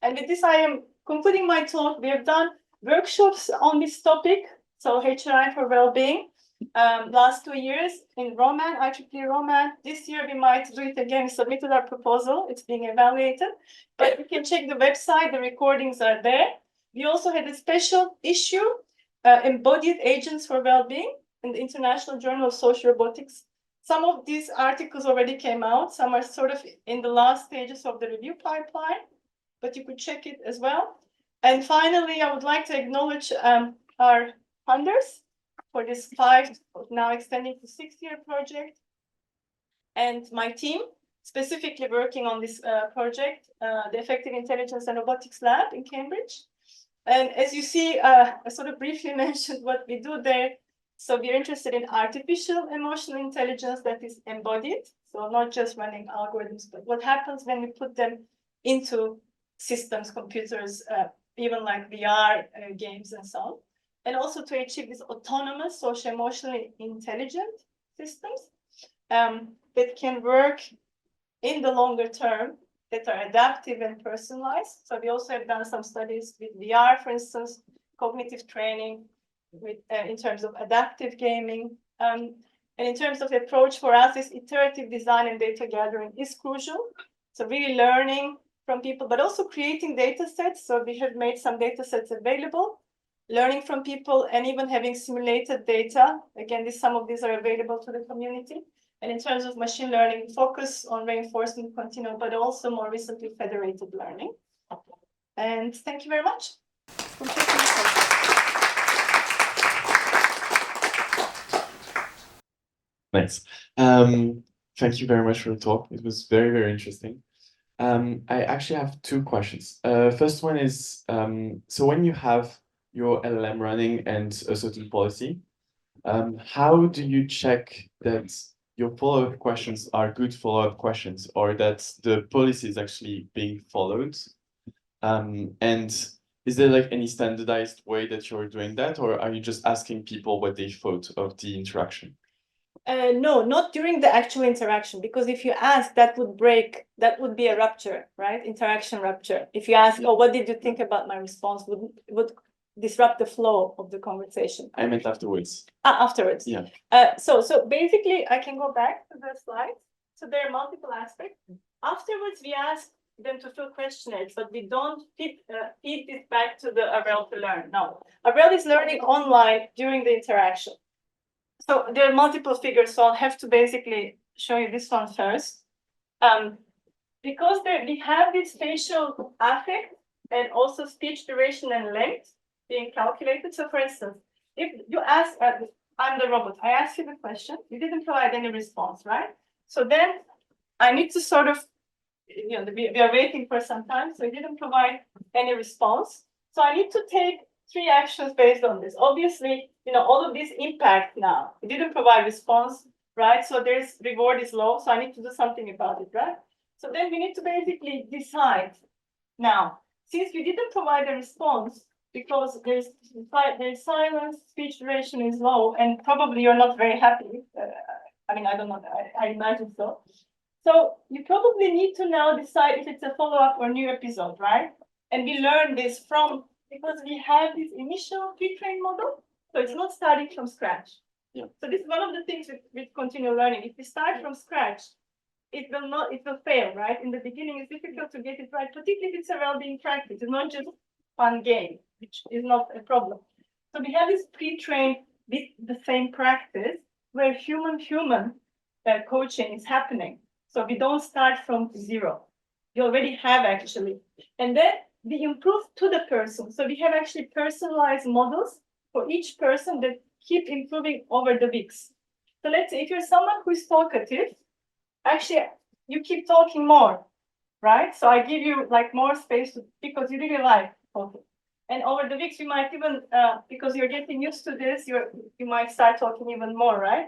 And with this, I am concluding my talk. We have done workshops on this topic, so HRI for well-being, last 2 years in Roman, IEEE Roman. This year we might do it again. We submitted our proposal. It's being evaluated, but you can check the website. The recordings are there. We also had a special issue, embodied agents for well-being, in the International Journal of Social Robotics. Some of these articles already came out. Some are sort of in the last stages of the review pipeline, but you could check it as well. And finally, I would like to acknowledge our funders for this 5, now extending to 6-year project, and my team specifically working on this project, the Effective Intelligence and Robotics Lab in Cambridge. And as you see, I sort of briefly mentioned what we do there. So we're interested in artificial emotional intelligence that is embodied. So not just running algorithms, but what happens when we put them into systems, computers, even like VR games and so on. And also to achieve this autonomous, social emotionally intelligent systems that can work in the longer term, that are adaptive and personalized. So we also have done some studies with VR, for instance, cognitive training, with in terms of adaptive gaming. And in terms of approach for us, this iterative design and data gathering is crucial. So really learning from people, but also creating data sets. So we have made some data sets available, learning from people, and even having simulated data. Again, some of these are available to the community. And in terms of machine learning, focus on reinforcement continual, but also more recently federated learning. And thank you very much for taking the time. Nice. Thank you very much for the talk. It was very, very interesting. I actually have 2 questions. First one is, so when you have your LLM running and a certain policy, how do you check that your follow-up questions are good follow-up questions, or that the policy is actually being followed? And is there like any standardized way that you're doing that, or are you just asking people what they thought of the interaction? No, not during the actual interaction, because if you ask, that would be a rupture, right? Interaction rupture. If you ask, oh, what did you think about my response? disrupt the flow of the conversation. I meant afterwards. Afterwards. Yeah. So basically, I can go back to the slides. So there are multiple aspects. Afterwards, we ask them to fill questionnaires, but we don't feed this back to the Avrel to learn. No, Avrel is learning online during the interaction. So there are multiple figures, so I'll have to basically show you this one first. Because we have this spatial affect and also speech duration and length being calculated. So for instance, if you ask, I'm the robot, I asked you the question, you didn't provide any response, right? So then I need to sort of, we are waiting for some time, so you didn't provide any response. So I need to take 3 actions based on this. Obviously, all of this impact now. You didn't provide response, right? So there's reward is low, so I need to do something about it, right? So then we need to basically decide now, since you didn't provide a response because there's silence, speech duration is low, and probably you're not very happy. I mean, I don't know, I imagine so. So you probably need to now decide if it's a follow-up or new episode, right? And we learn this because we have this initial pre-trained model, so it's not starting from scratch. Yeah. So this is one of the things with continual learning. If we start from scratch, it will fail, right? In the beginning, it's difficult to get it right, particularly if it's a well-being practice. It's not just fun game, which is not a problem. So we have this pre-trained with the same practice where human coaching is happening. So we don't start from 0. We already have actually. And then we improve to the person. So we have actually personalized models for each person that keep improving over the weeks. So let's say if you're someone who is talkative, actually you keep talking more, right? So I give you like more space because you really like talking. And over the weeks, you might even, because you're getting used to this, you might start talking even more, right?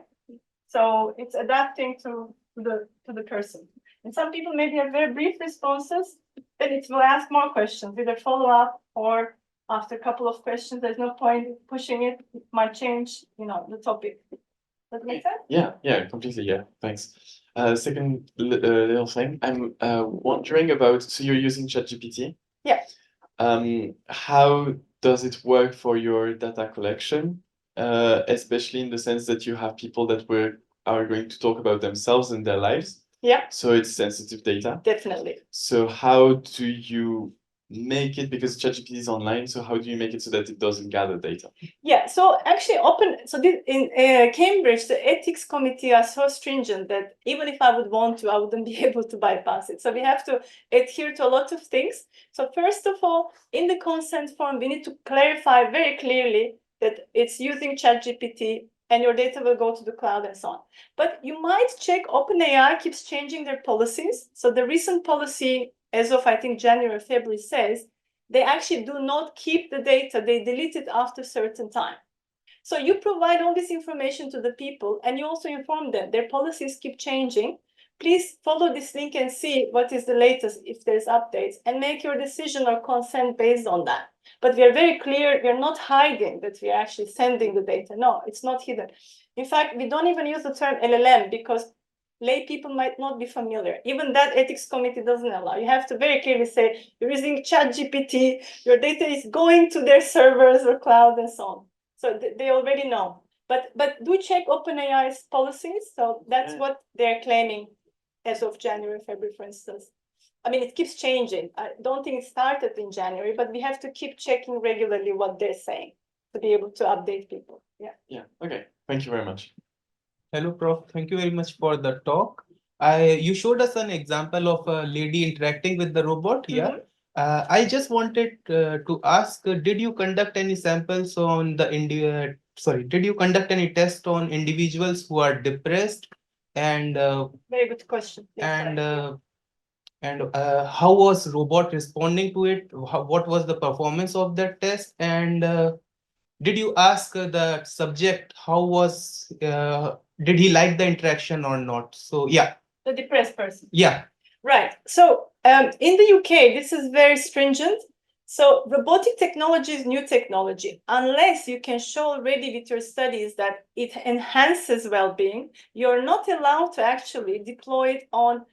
So it's adapting to the person. And some people maybe have very brief responses, then it will ask more questions, either follow up or after a couple of questions, there's no point pushing it. It might change, the topic. Does that make sense? Yeah, completely. Yeah, thanks. Second little thing, I'm wondering about. So you're using ChatGPT. Yeah. How does it work for your data collection, especially in the sense that you have people that are going to talk about themselves and their lives? Yeah. So it's sensitive data. Definitely. So how do you make it, because ChatGPT is online, so how do you make it so that it doesn't gather data? Yeah, so actually in Cambridge, the ethics committee are so stringent that even if I would want to, I wouldn't be able to bypass it. So we have to adhere to a lot of things. So first of all, in the consent form, we need to clarify very clearly that it's using ChatGPT and your data will go to the cloud and so on. But you might check, OpenAI keeps changing their policies. So the recent policy, as of I think January, February, says they actually do not keep the data. They delete it after a certain time. So you provide all this information to the people and you also inform them their policies keep changing. Please follow this link and see what is the latest, if there's updates, and make your decision or consent based on that. But we are very clear, we're not hiding that we are actually sending the data. No, it's not hidden. In fact, we don't even use the term LLM because lay people might not be familiar. Even that ethics committee doesn't allow. You have to very clearly say, you're using ChatGPT, your data is going to their servers or cloud and so on. So they already know. But do check OpenAI's policies. So that's what they're claiming as of January, February, for instance. I mean, it keeps changing. I don't think it started in January, but we have to keep checking regularly what they're saying to be able to update people. Yeah. Yeah, okay. Thank you very much. Hello, Prof. Thank you very much for the talk. You showed us an example of a lady interacting with the robot here. I just wanted to ask, did you conduct any samples on the did you conduct any test on individuals who are depressed? And very good question. Yes, and how was robot responding to it? What was the performance of that test? And did you ask the subject did he like the interaction or not? So yeah. The depressed person. Yeah. Right. So in the UK, this is very stringent. So robotic technology is new technology. Unless you can show already with your studies that it enhances well-being, you're not allowed to actually deploy it on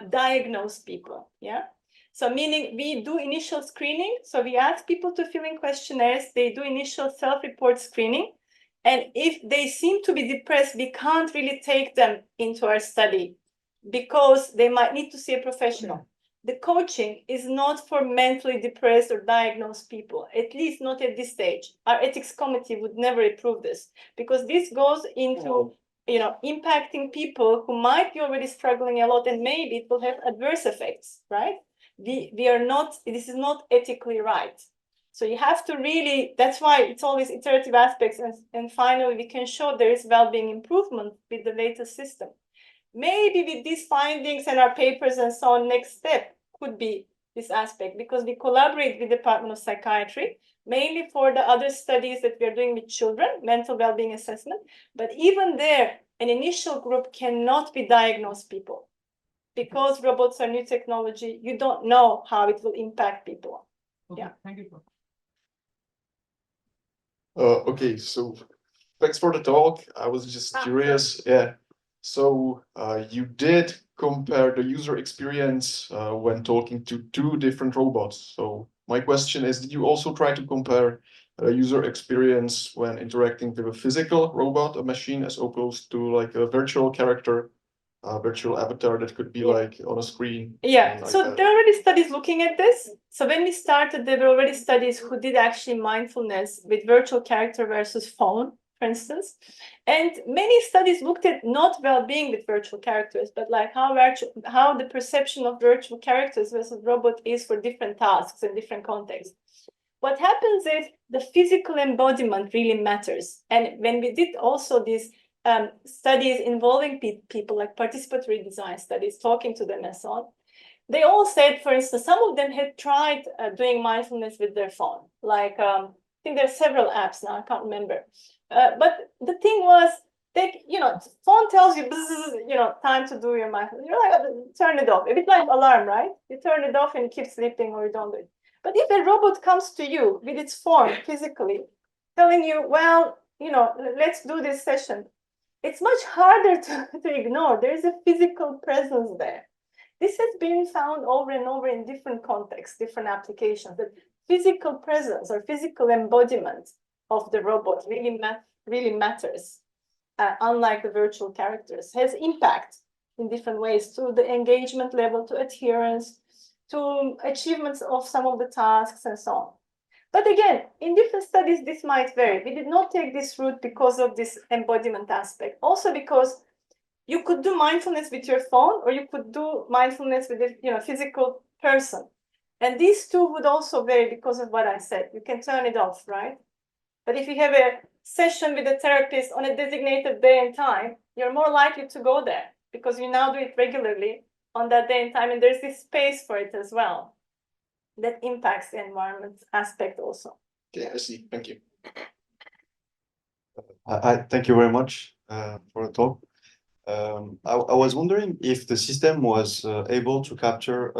diagnosed people. Yeah. So meaning we do initial screening. So we ask people to fill in questionnaires. They do initial self-report screening. And if they seem to be depressed, we can't really take them into our study because they might need to see a professional. The coaching is not for mentally depressed or diagnosed people, at least not at this stage. Our ethics committee would never approve this because this goes into impacting people who might be already struggling a lot, and maybe it will have adverse effects, right? We are not, this is not ethically right. So you have to really, that's why it's always iterative aspects, and finally we can show there is well-being improvement with the latest system. Maybe with these findings and our papers and so on, next step could be this aspect, because we collaborate with the Department of Psychiatry, mainly for the other studies that we are doing with children, mental well-being assessment. But even there, an initial group cannot be diagnosed people. Because robots are new technology, you don't know how it will impact people. Okay, Yeah. thank you, Prof. Okay, so thanks for the talk. I was just curious. Yeah. So you did compare the user experience when talking to two different robots. So my question is, did you also try to compare user experience when interacting with a physical robot, a machine, as opposed to like a virtual character, a virtual avatar that could be like on a screen? Yeah, like so that? there are already studies looking at this. So when we started, there were already studies who did actually mindfulness with virtual character versus phone, for instance. And many studies looked at not well-being with virtual characters, but like how the perception of virtual characters versus robot is for different tasks and different contexts. What happens is the physical embodiment really matters. And when we did also these studies involving people, like participatory design studies, talking to them and so on, they all said, for instance, some of them had tried doing mindfulness with their phone. Like, I think there are several apps now, I can't remember. But the thing was, phone tells you, time to do your mindfulness. You're like, turn it off. If it's like alarm, right? You turn it off and keep sleeping, or you don't do it. But if a robot comes to you with its form physically, telling you, well, let's do this session, it's much harder to ignore. There is a physical presence there. This has been found over and over in different contexts, different applications, that physical presence or physical embodiment of the robot really matters, unlike the virtual characters, has impact in different ways to the engagement level, to adherence, to achievements of some of the tasks and so on. But again, in different studies, this might vary. We did not take this route because of this embodiment aspect. Also because you could do mindfulness with your phone, or you could do mindfulness with a physical person. And these two would also vary because of what I said. You can turn it off, right? But if you have a session with a therapist on a designated day and time, you're more likely to go there because you now do it regularly on that day and time, and there's this space for it as well that impacts the environment aspect also. Okay, I see. Thank you. Thank you very much for the talk. I was wondering if the system was able to capture,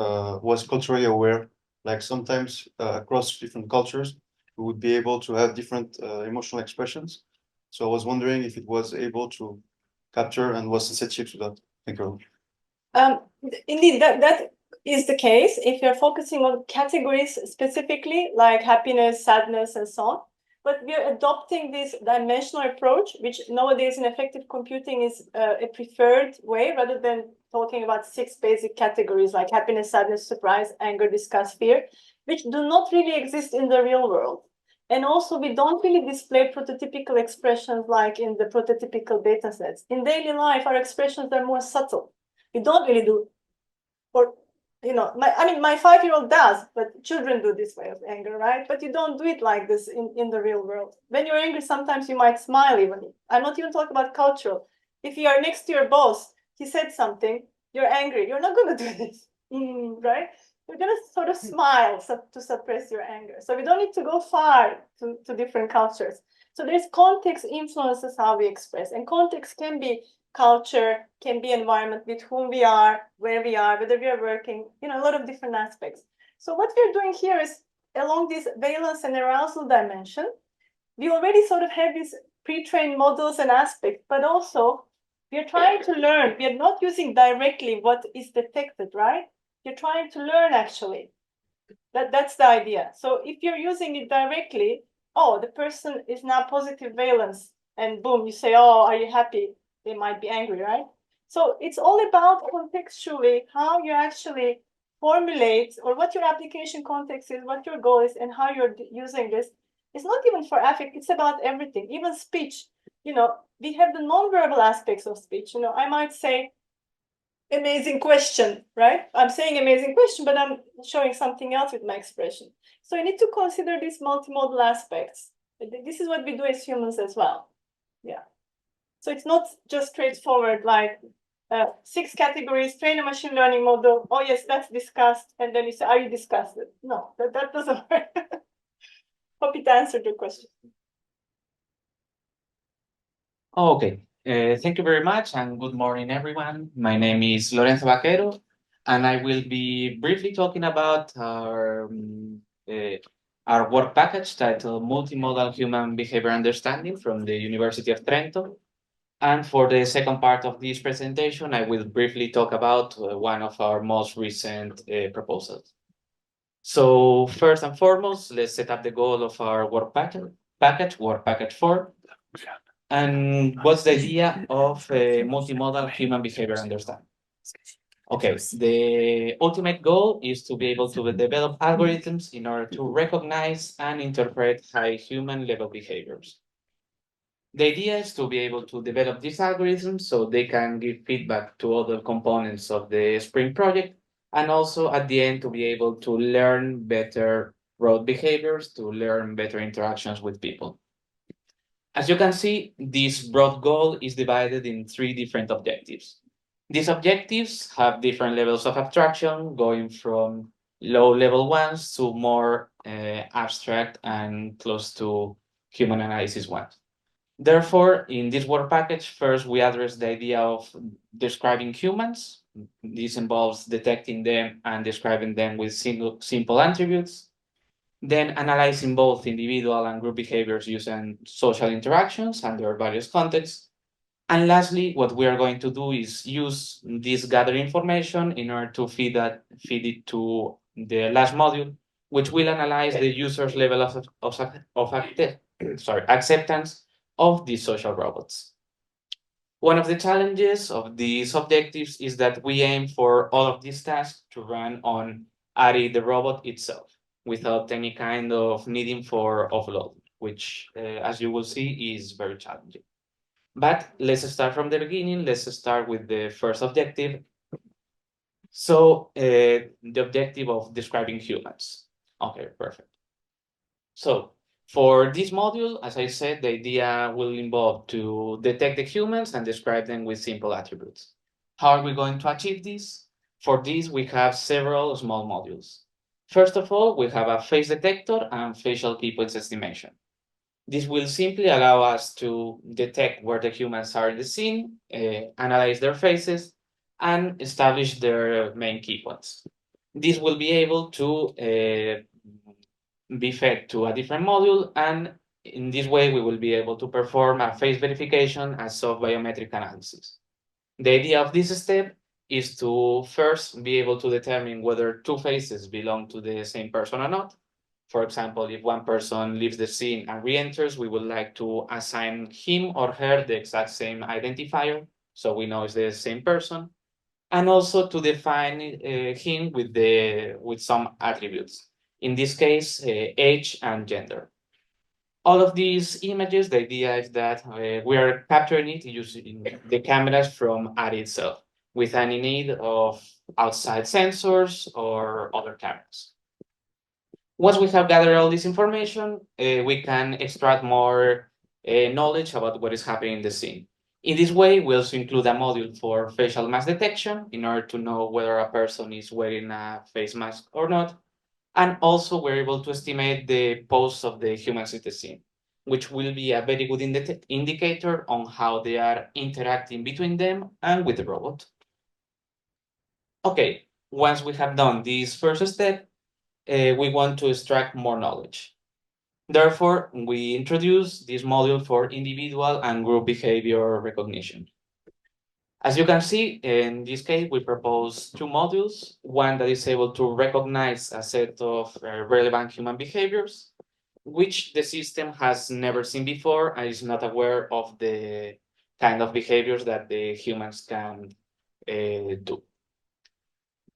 was culturally aware, like sometimes across different cultures, we would be able to have different emotional expressions. So I was wondering if it was able to capture and was sensitive to that. Thank you very much. Indeed, that is the case if you're focusing on categories specifically, like happiness, sadness, and so on. But we are adopting this dimensional approach, which nowadays in effective computing is a preferred way, rather than talking about 6 basic categories like happiness, sadness, surprise, anger, disgust, fear, which do not really exist in the real world. And also, we don't really display prototypical expressions like in the prototypical data sets. In daily life, our expressions are more subtle. We don't really do, or my 5-year-old does, but children do this way of anger, right? But you don't do it like this in the real world. When you're angry, sometimes you might smile even. I'm not even talking about cultural. If you are next to your boss, he said something, you're angry. You're not going to do this, right? You're going to sort of smile to suppress your anger. So we don't need to go far to different cultures. So there's context influences how we express. And context can be culture, can be environment with whom we are, where we are, whether we are working, a lot of different aspects. So what we're doing here is along this valence and arousal dimension, we already sort of have these pre-trained models and aspects, but also we are trying to learn. We are not using directly what is detected, right? You're trying to learn actually. That's the idea. So if you're using it directly, oh, the person is now positive valence, and boom, you say, oh, are you happy? They might be angry, right? So it's all about contextually how you actually formulate, or what your application context is, what your goal is, and how you're using this. It's not even for affect, it's about everything, even speech. You know, we have the non-verbal aspects of speech. You know, I might say, amazing question, right? I'm saying amazing question, but I'm showing something else with my expression. So you need to consider these multimodal aspects. This is what we do as humans as well. Yeah. So it's not just straightforward, like 6 categories, train a machine learning model. Oh, yes, that's discussed. And then you say, are you disgusted? No, that doesn't work. Hope it answered your question. Okay, thank you very much and good morning, everyone. My name is Lorenzo Vaquero, and I will be briefly talking about our work package titled Multimodal Human Behavior Understanding from the University of Trento. And for the second part of this presentation, I will briefly talk about one of our most recent proposals. So first and foremost, let's set up the goal of our work package, work package 4. And what's the idea of multimodal human behavior understanding? Okay, the ultimate goal is to be able to develop algorithms in order to recognize and interpret high human level behaviors. The idea is to be able to develop these algorithms so they can give feedback to other components of the Spring project, and also at the end to be able to learn better road behaviors, to learn better interactions with people. As you can see, this broad goal is divided in 3 different objectives. These objectives have different levels of abstraction, going from low-level ones to more abstract and close to human analysis ones. Therefore, in this work package, first we address the idea of describing humans. This involves detecting them and describing them with simple attributes. Then analyzing both individual and group behaviors using social interactions and their various contexts. And lastly, what we are going to do is use this gathered information in order to feed it to the last module, which will analyze the user's level of acceptance of these social robots. One of the challenges of these objectives is that we aim for all of these tasks to run on ARI, the robot itself, without any kind of needing for offload, which, as you will see, is very challenging. But let's start from the beginning. Let's start with the first objective. So the objective of describing humans. Okay, perfect. So for this module, as I said, the idea will involve to detect the humans and describe them with simple attributes. How are we going to achieve this? For this, we have several small modules. First of all, we have a face detector and facial key points estimation. This will simply allow us to detect where the humans are in the scene, analyze their faces, and establish their main key points. This will be able to be fed to a different module, and in this way, we will be able to perform a face verification and soft biometric analysis. The idea of this step is to first be able to determine whether 2 faces belong to the same person or not. For example, if one person leaves the scene and re-enters, we would like to assign him or her the exact same identifier, so we know it's the same person, and also to define him with some attributes. In this case, age and gender. All of these images, the idea is that we are capturing it using the cameras from ARI itself, with any need of outside sensors or other cameras. Once we have gathered all this information, we can extract more knowledge about what is happening in the scene. In this way, we also include a module for facial mask detection in order to know whether a person is wearing a face mask or not. And also, we're able to estimate the pose of the humans in the scene, which will be a very good indicator on how they are interacting between them and with the robot. Okay, once we have done this first step, we want to extract more knowledge. Therefore, we introduce this module for individual and group behavior recognition. As you can see, in this case, we propose two modules, one that is able to recognize a set of relevant human behaviors, which the system has never seen before and is not aware of the kind of behaviors that the humans can do.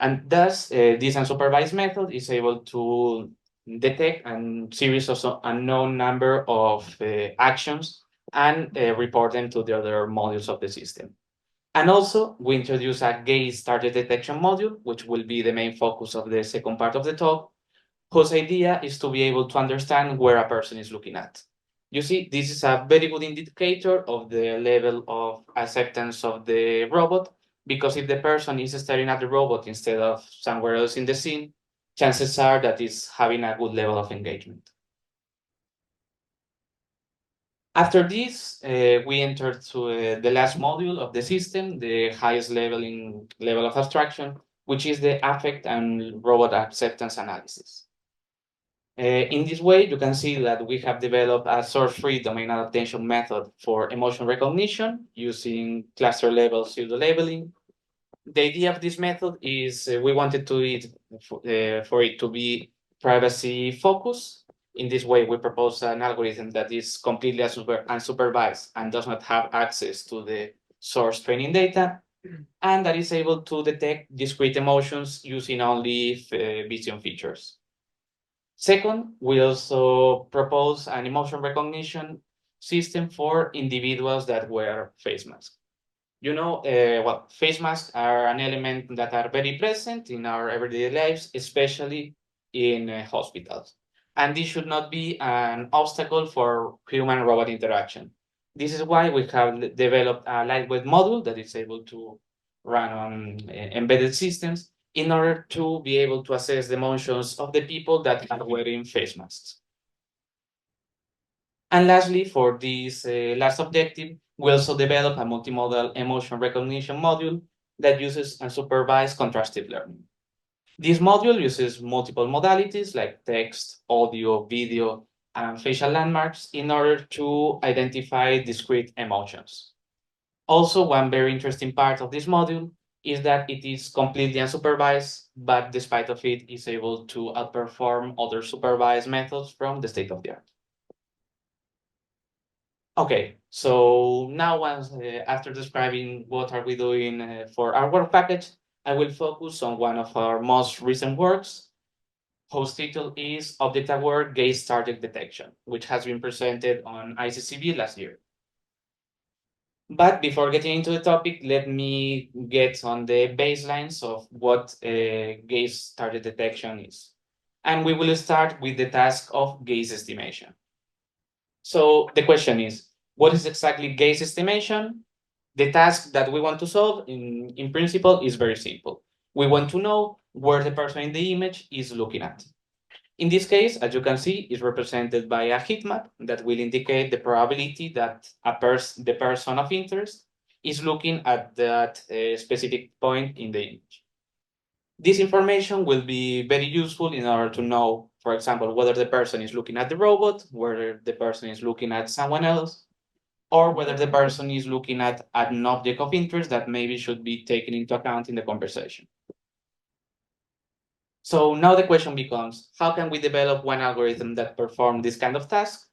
And thus, this unsupervised method is able to detect a series of unknown number of actions and report them to the other modules of the system. And also, we introduce a gaze target detection module, which will be the main focus of the second part of the talk, whose idea is to be able to understand where a person is looking at. You see, this is a very good indicator of the level of acceptance of the robot, because if the person is staring at the robot instead of somewhere else in the scene, chances are that it's having a good level of engagement. After this, we entered to the last module of the system, the highest level of abstraction, which is the affect and robot acceptance analysis. In this way, you can see that we have developed a source-free domain adaptation method for emotion recognition using cluster level pseudo labeling. The idea of this method is we wanted to for it to be privacy focused. In this way, we propose an algorithm that is completely unsupervised and does not have access to the source training data, and that is able to detect discrete emotions using only vision features. Second, we also propose an emotion recognition system for individuals that wear face masks. You know, well, face masks are an element that are very present in our everyday lives, especially in hospitals. And this should not be an obstacle for human-robot interaction. This is why we have developed a lightweight module that is able to run on embedded systems in order to be able to assess the emotions of the people that are wearing face masks. And lastly, for this last objective, we also develop a multimodal emotion recognition module that uses unsupervised contrastive learning. This module uses multiple modalities like text, audio, video, and facial landmarks in order to identify discrete emotions. Also, one very interesting part of this module is that it is completely unsupervised, but despite of it, is able to outperform other supervised methods from the state of the art. Okay, so now after describing what are we doing for our work package, I will focus on one of our most recent works, whose title is Object-Aware Gaze Target Detection, which has been presented on ICCB last year. But before getting into the topic, let me get on the baselines of what gaze target detection is. And we will start with the task of gaze estimation. So the question is, what is exactly gaze estimation? The task that we want to solve in principle is very simple. We want to know where the person in the image is looking at. In this case, as you can see, is represented by a heat map that will indicate the probability that the person of interest is looking at that specific point in the image. This information will be very useful in order to know, for example, whether the person is looking at the robot, whether the person is looking at someone else, or whether the person is looking at an object of interest that maybe should be taken into account in the conversation. So now the question becomes, how can we develop one algorithm that performs this kind of task?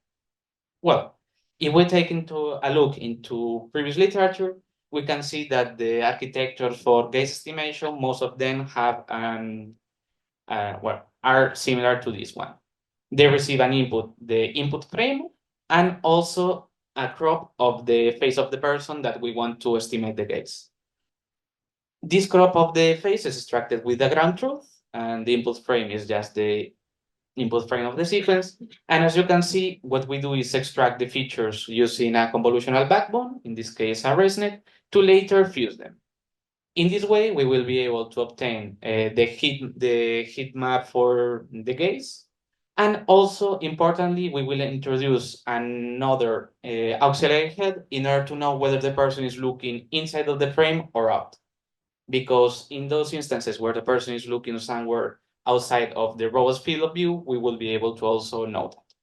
Well, if we take a look into previous literature, we can see that the architectures for gaze estimation, most of them have are similar to this one. They receive an input, the input frame, and also a crop of the face of the person that we want to estimate the gaze. This crop of the face is extracted with the ground truth, and the input frame is just the input frame of the sequence. And as you can see, what we do is extract the features using a convolutional backbone, in this case a ResNet, to later fuse them. In this way, we will be able to obtain the heat map for the gaze. And also, importantly, we will introduce another auxiliary head in order to know whether the person is looking inside of the frame or out. Because in those instances where the person is looking somewhere outside of the robot's field of view, we will be able to also know that.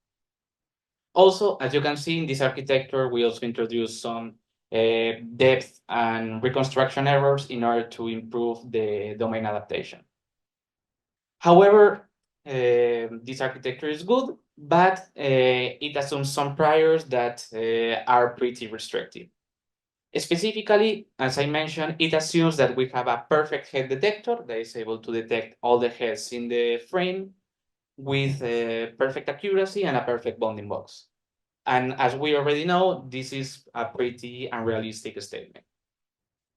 Also, as you can see in this architecture, we also introduce some depth and reconstruction errors in order to improve the domain adaptation. However, this architecture is good, but it assumes some priors that are pretty restrictive. Specifically, as I mentioned, it assumes that we have a perfect head detector that is able to detect all the heads in the frame with perfect accuracy and a perfect bounding box. And as we already know, this is a pretty unrealistic statement.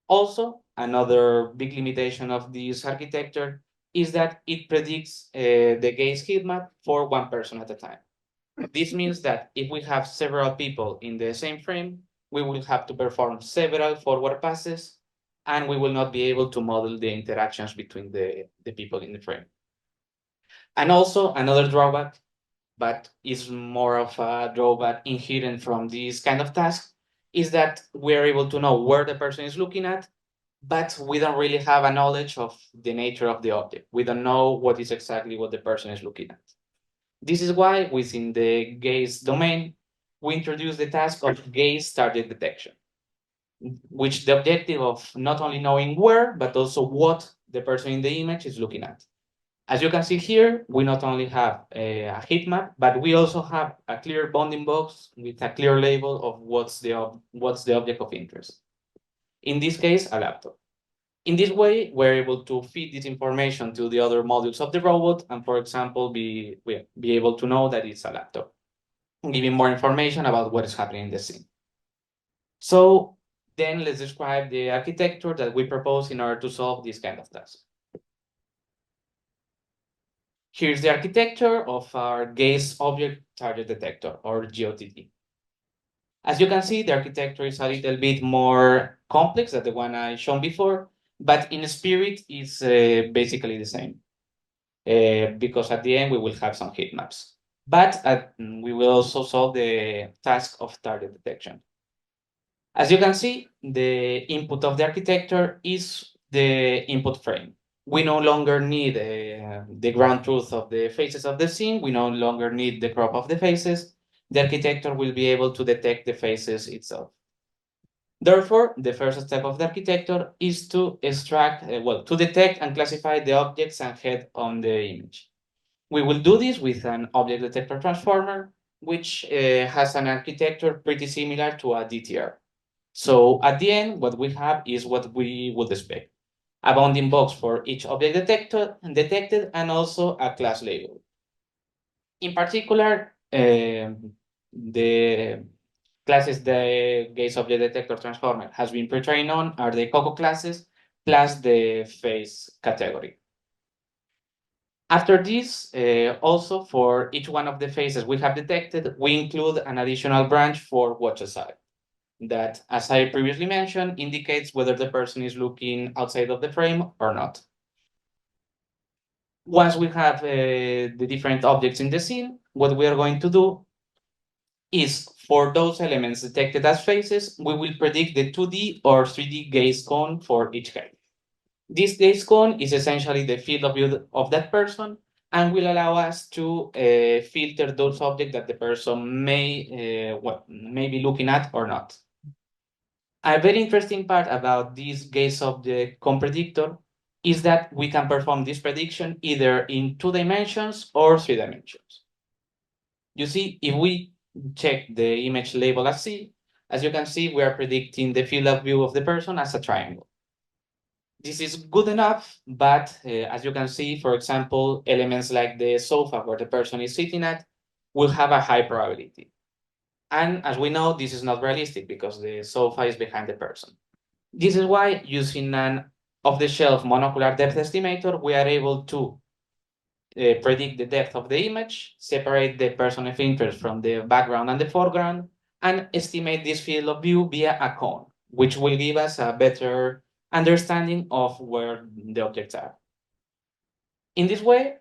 Also, another big limitation of this architecture is that it predicts the gaze heat map for one person at a time. This means that if we have several people in the same frame, we will have to perform several forward passes, and we will not be able to model the interactions between the people in the frame. And also another drawback, but is more of a drawback inherent from this kind of task, is that we're able to know where the person is looking at, but we don't really have a knowledge of the nature of the object. We don't know what is exactly what the person is looking at. This is why within the gaze domain, we introduce the task of gaze target detection, which the objective of not only knowing where, but also what the person in the image is looking at. As you can see here, we not only have a heat map, but we also have a clear bounding box with a clear label of what's the object of interest. In this case, a laptop. In this way, we're able to feed this information to the other modules of the robot and, for example, be able to know that it's a laptop, giving more information about what is happening in the scene. So then let's describe the architecture that we propose in order to solve this kind of task. Here's the architecture of our gaze object target detector, or GOTD. As you can see, the architecture is a little bit more complex than the one I shown before, but in spirit, it's basically the same. Because at the end, we will have some heat maps. But we will also solve the task of target detection. As you can see, the input of the architecture is the input frame. We no longer need the ground truth of the faces of the scene. We no longer need the crop of the faces. The architecture will be able to detect the faces itself. Therefore, the first step of the architecture is to extract, to detect and classify the objects and head on the image. We will do this with an object detector transformer, which has an architecture pretty similar to a DTR. So at the end, what we have is what we would expect: a bounding box for each object detected, and also a class label. In particular, the classes the gaze object detector transformer has been pre-trained on are the COCO classes plus the face category. After this, also for each one of the faces we have detected, we include an additional branch for watch aside that, as I previously mentioned, indicates whether the person is looking outside of the frame or not. Once we have the different objects in the scene, what we are going to do is, for those elements detected as faces, we will predict the 2D or 3D gaze cone for each head. This gaze cone is essentially the field of view of that person and will allow us to filter those objects that the person may be looking at or not. A very interesting part about this gaze object cone predictor is that we can perform this prediction either in 2 dimensions or 3 dimensions. You see, if we check the image label as C, as you can see, we are predicting the field of view of the person as a triangle. This is good enough, but as you can see, for example, elements like the sofa where the person is sitting at will have a high probability. And as we know, this is not realistic because the sofa is behind the person. This is why, using an off-the-shelf monocular depth estimator, we are able to predict the depth of the image, separate the person of interest from the background and the foreground, and estimate this field of view via a cone, which will give us a better understanding of where the objects are. In this way,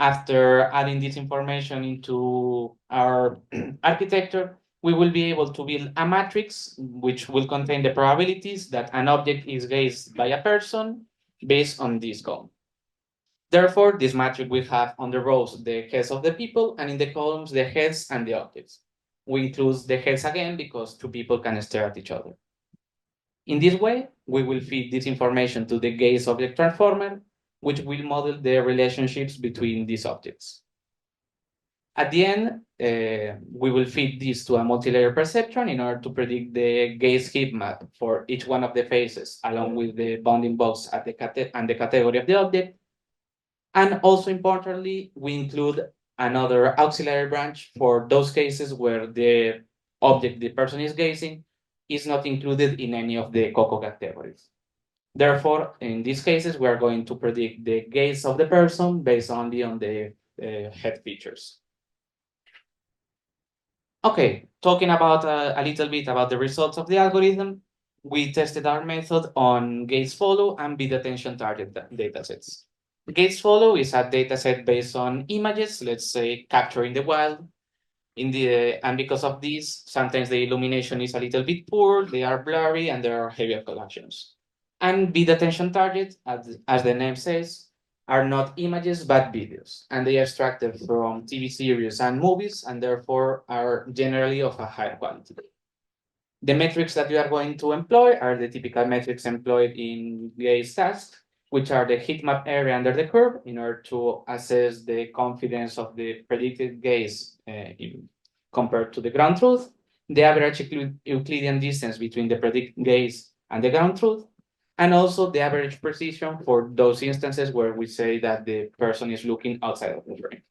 after adding this information into our architecture, we will be able to build a matrix which will contain the probabilities that an object is gazed by a person based on this cone. Therefore, this matrix will have on the rows the heads of the people, and in the columns the heads and the objects. We include the heads again because 2 people can stare at each other. In this way, we will feed this information to the gaze object transformer, which will model the relationships between these objects. At the end, we will feed this to a multi-layer perceptron in order to predict the gaze heat map for each one of the faces, along with the bounding box at and the category of the object. And also importantly, we include another auxiliary branch for those cases where the object the person is gazing is not included in any of the COCO categories. Therefore, in these cases, we are going to predict the gaze of the person based only on the head features. Okay, talking about a little bit about the results of the algorithm, we tested our method on gaze follow and bid attention target datasets. Gaze follow is a dataset based on images, let's say captured in the wild. And because of this, sometimes the illumination is a little bit poor, they are blurry, and there are heavier collections. And bid attention target, as the name says, are not images but videos, and they are extracted from TV series and movies, and therefore are generally of a high quality. The metrics that we are going to employ are the typical metrics employed in gaze tasks, which are the heat map area under the curve in order to assess the confidence of the predicted gaze compared to the ground truth, the average Euclidean distance between the predicted gaze and the ground truth, and also the average precision for those instances where we say that the person is looking outside of the frame.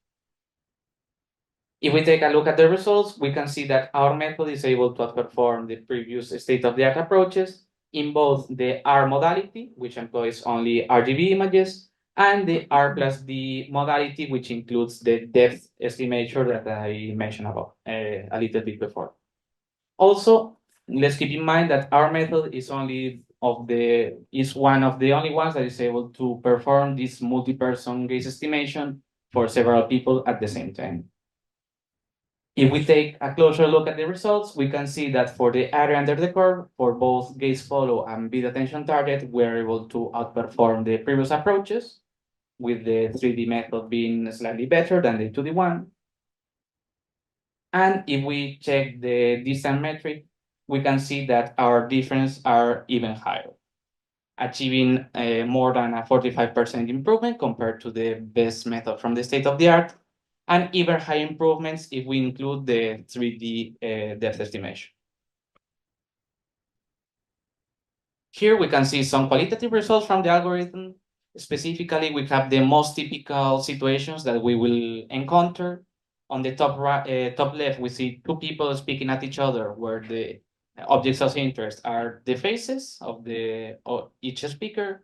If we take a look at the results, we can see that our method is able to outperform the previous state-of-the-art approaches in both the R modality, which employs only RGB images, and the R plus D modality, which includes the depth estimation that I mentioned about a little bit before. Also, let's keep in mind that our method is one of the only ones that is able to perform this multi-person gaze estimation for several people at the same time. If we take a closer look at the results, we can see that for the area under the curve, for both gaze follow and bid attention target, we're able to outperform the previous approaches, with the 3D method being slightly better than the 2D one. And if we check the distance metric, we can see that our difference are even higher, achieving more than a 45% improvement compared to the best method from the state of the art, and even higher improvements if we include the 3D depth estimation. Here we can see some qualitative results from the algorithm. Specifically, we have the most typical situations that we will encounter. On the top left, we see two people speaking at each other, where the objects of interest are the faces of each speaker.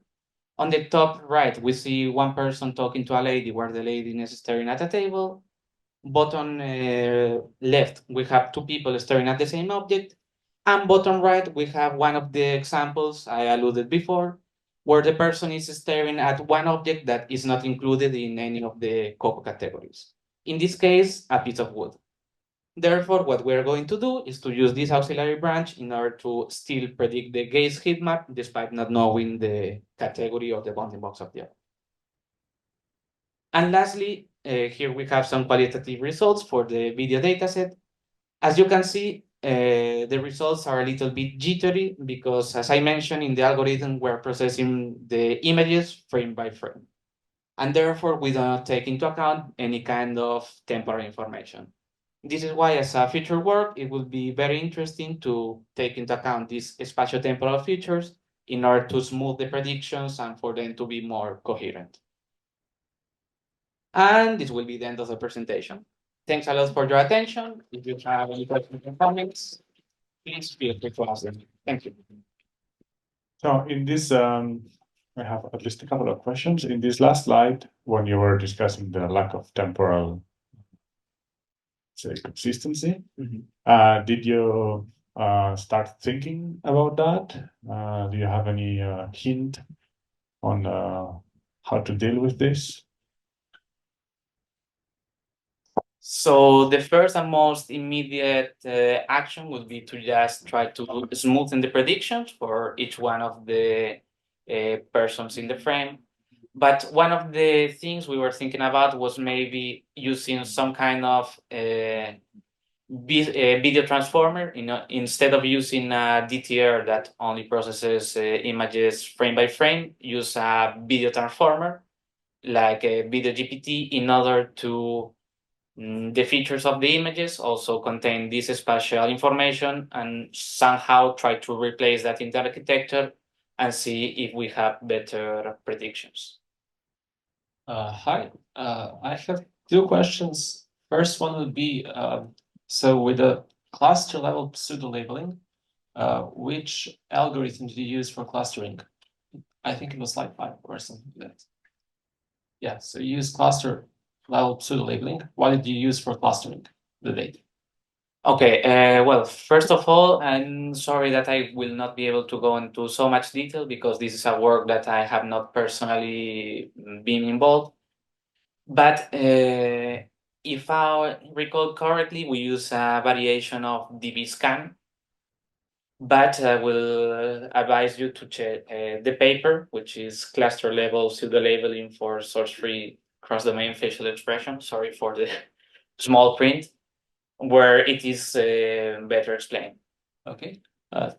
On the top right, we see one person talking to a lady, where the lady is staring at a table. Bottom left, we have two people staring at the same object. And bottom right, we have one of the examples I alluded before, where the person is staring at one object that is not included in any of the COCO categories. In this case, a piece of wood. Therefore, what we're going to do is to use this auxiliary branch in order to still predict the gaze heat map, despite not knowing the category of the bounding box of the object. And lastly, here we have some qualitative results for the video dataset. As you can see, the results are a little bit jittery because, as I mentioned in the algorithm, we're processing the images frame by frame. And therefore, we don't take into account any kind of temporal information. This is why, as a future work, it will be very interesting to take into account these spatio-temporal features in order to smooth the predictions and for them to be more coherent. And this will be the end of the presentation. Thanks a lot for your attention. If you have any questions or comments, please feel free to ask them. Thank you. So in this, I have at least a couple of questions. In this last slide, when you were discussing the lack of temporal, say, consistency, did you start thinking about that? Do you have any hint on how to deal with this? So the first and most immediate action would be to just try to smoothen the predictions for each one of the persons in the frame. But one of the things we were thinking about was maybe using some kind of video transformer. Instead of using a DTR that only processes images frame by frame, use a video transformer like a video GPT in order to the features of the images also contain this spatial information and somehow try to replace that in the architecture and see if we have better predictions. Hi, I have two questions. First one would be, so with the cluster level pseudo labeling, which algorithm did you use for clustering? I think it was slide 5 or something like that. Yeah, so you use cluster level pseudo labeling. What did you use for clustering the data? Okay, well, first of all, I'm sorry that I will not be able to go into so much detail because this is a work that I have not personally been involved. But if I recall correctly, we use a variation of dbScan. But I will advise you to check the paper, which is cluster level pseudo labeling for source-free cross-domain facial expression. Sorry for the small print, where it is better explained. Okay,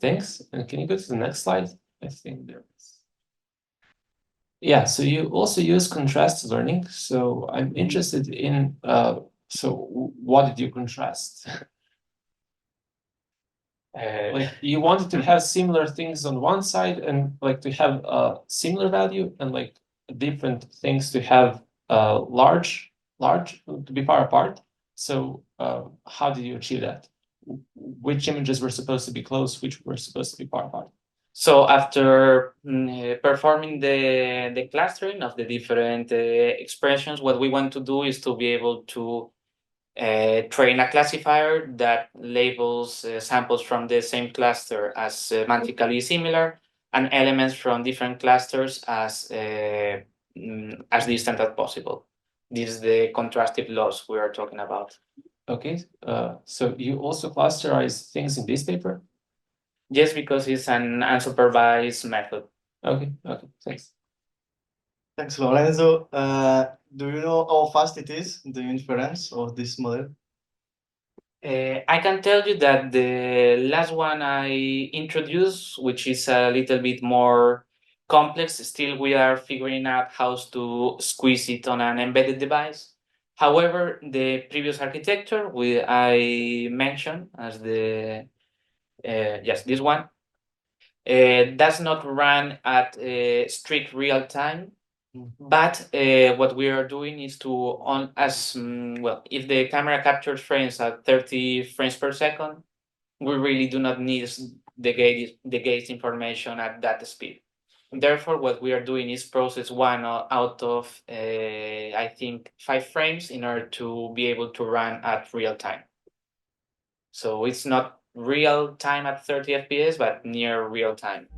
thanks. And can you go to the next slide? I think there is. Yeah, so you also use contrast learning. So I'm interested in, so what did you contrast? Like you wanted to have similar things on one side and like to have a similar value and like different things to have large to be far apart. So how did you achieve that? Which images were supposed to be close, which were supposed to be far apart? So after performing the clustering of the different expressions, what we want to do is to be able to train a classifier that labels samples from the same cluster as semantically similar and elements from different clusters as distant as possible. This is the contrastive loss we are talking about. Okay, so you also clusterize things in this paper? Yes, because it's an unsupervised method. Okay, thanks. Thanks, Lorenzo. Do you know how fast it is, the inference of this model? I can tell you that the last one I introduced, which is a little bit more complex, still we are figuring out how to squeeze it on an embedded device. However, the previous architecture I mentioned as the, yes, this one, does not run at strict real time. But what we are doing is to if the camera captures frames at 30 frames per second, we really do not need the gauge information at that speed. Therefore, what we are doing is process one out of I think 5 frames in order to be able to run at real time. So it's not real time at 30 FPS, but near real time.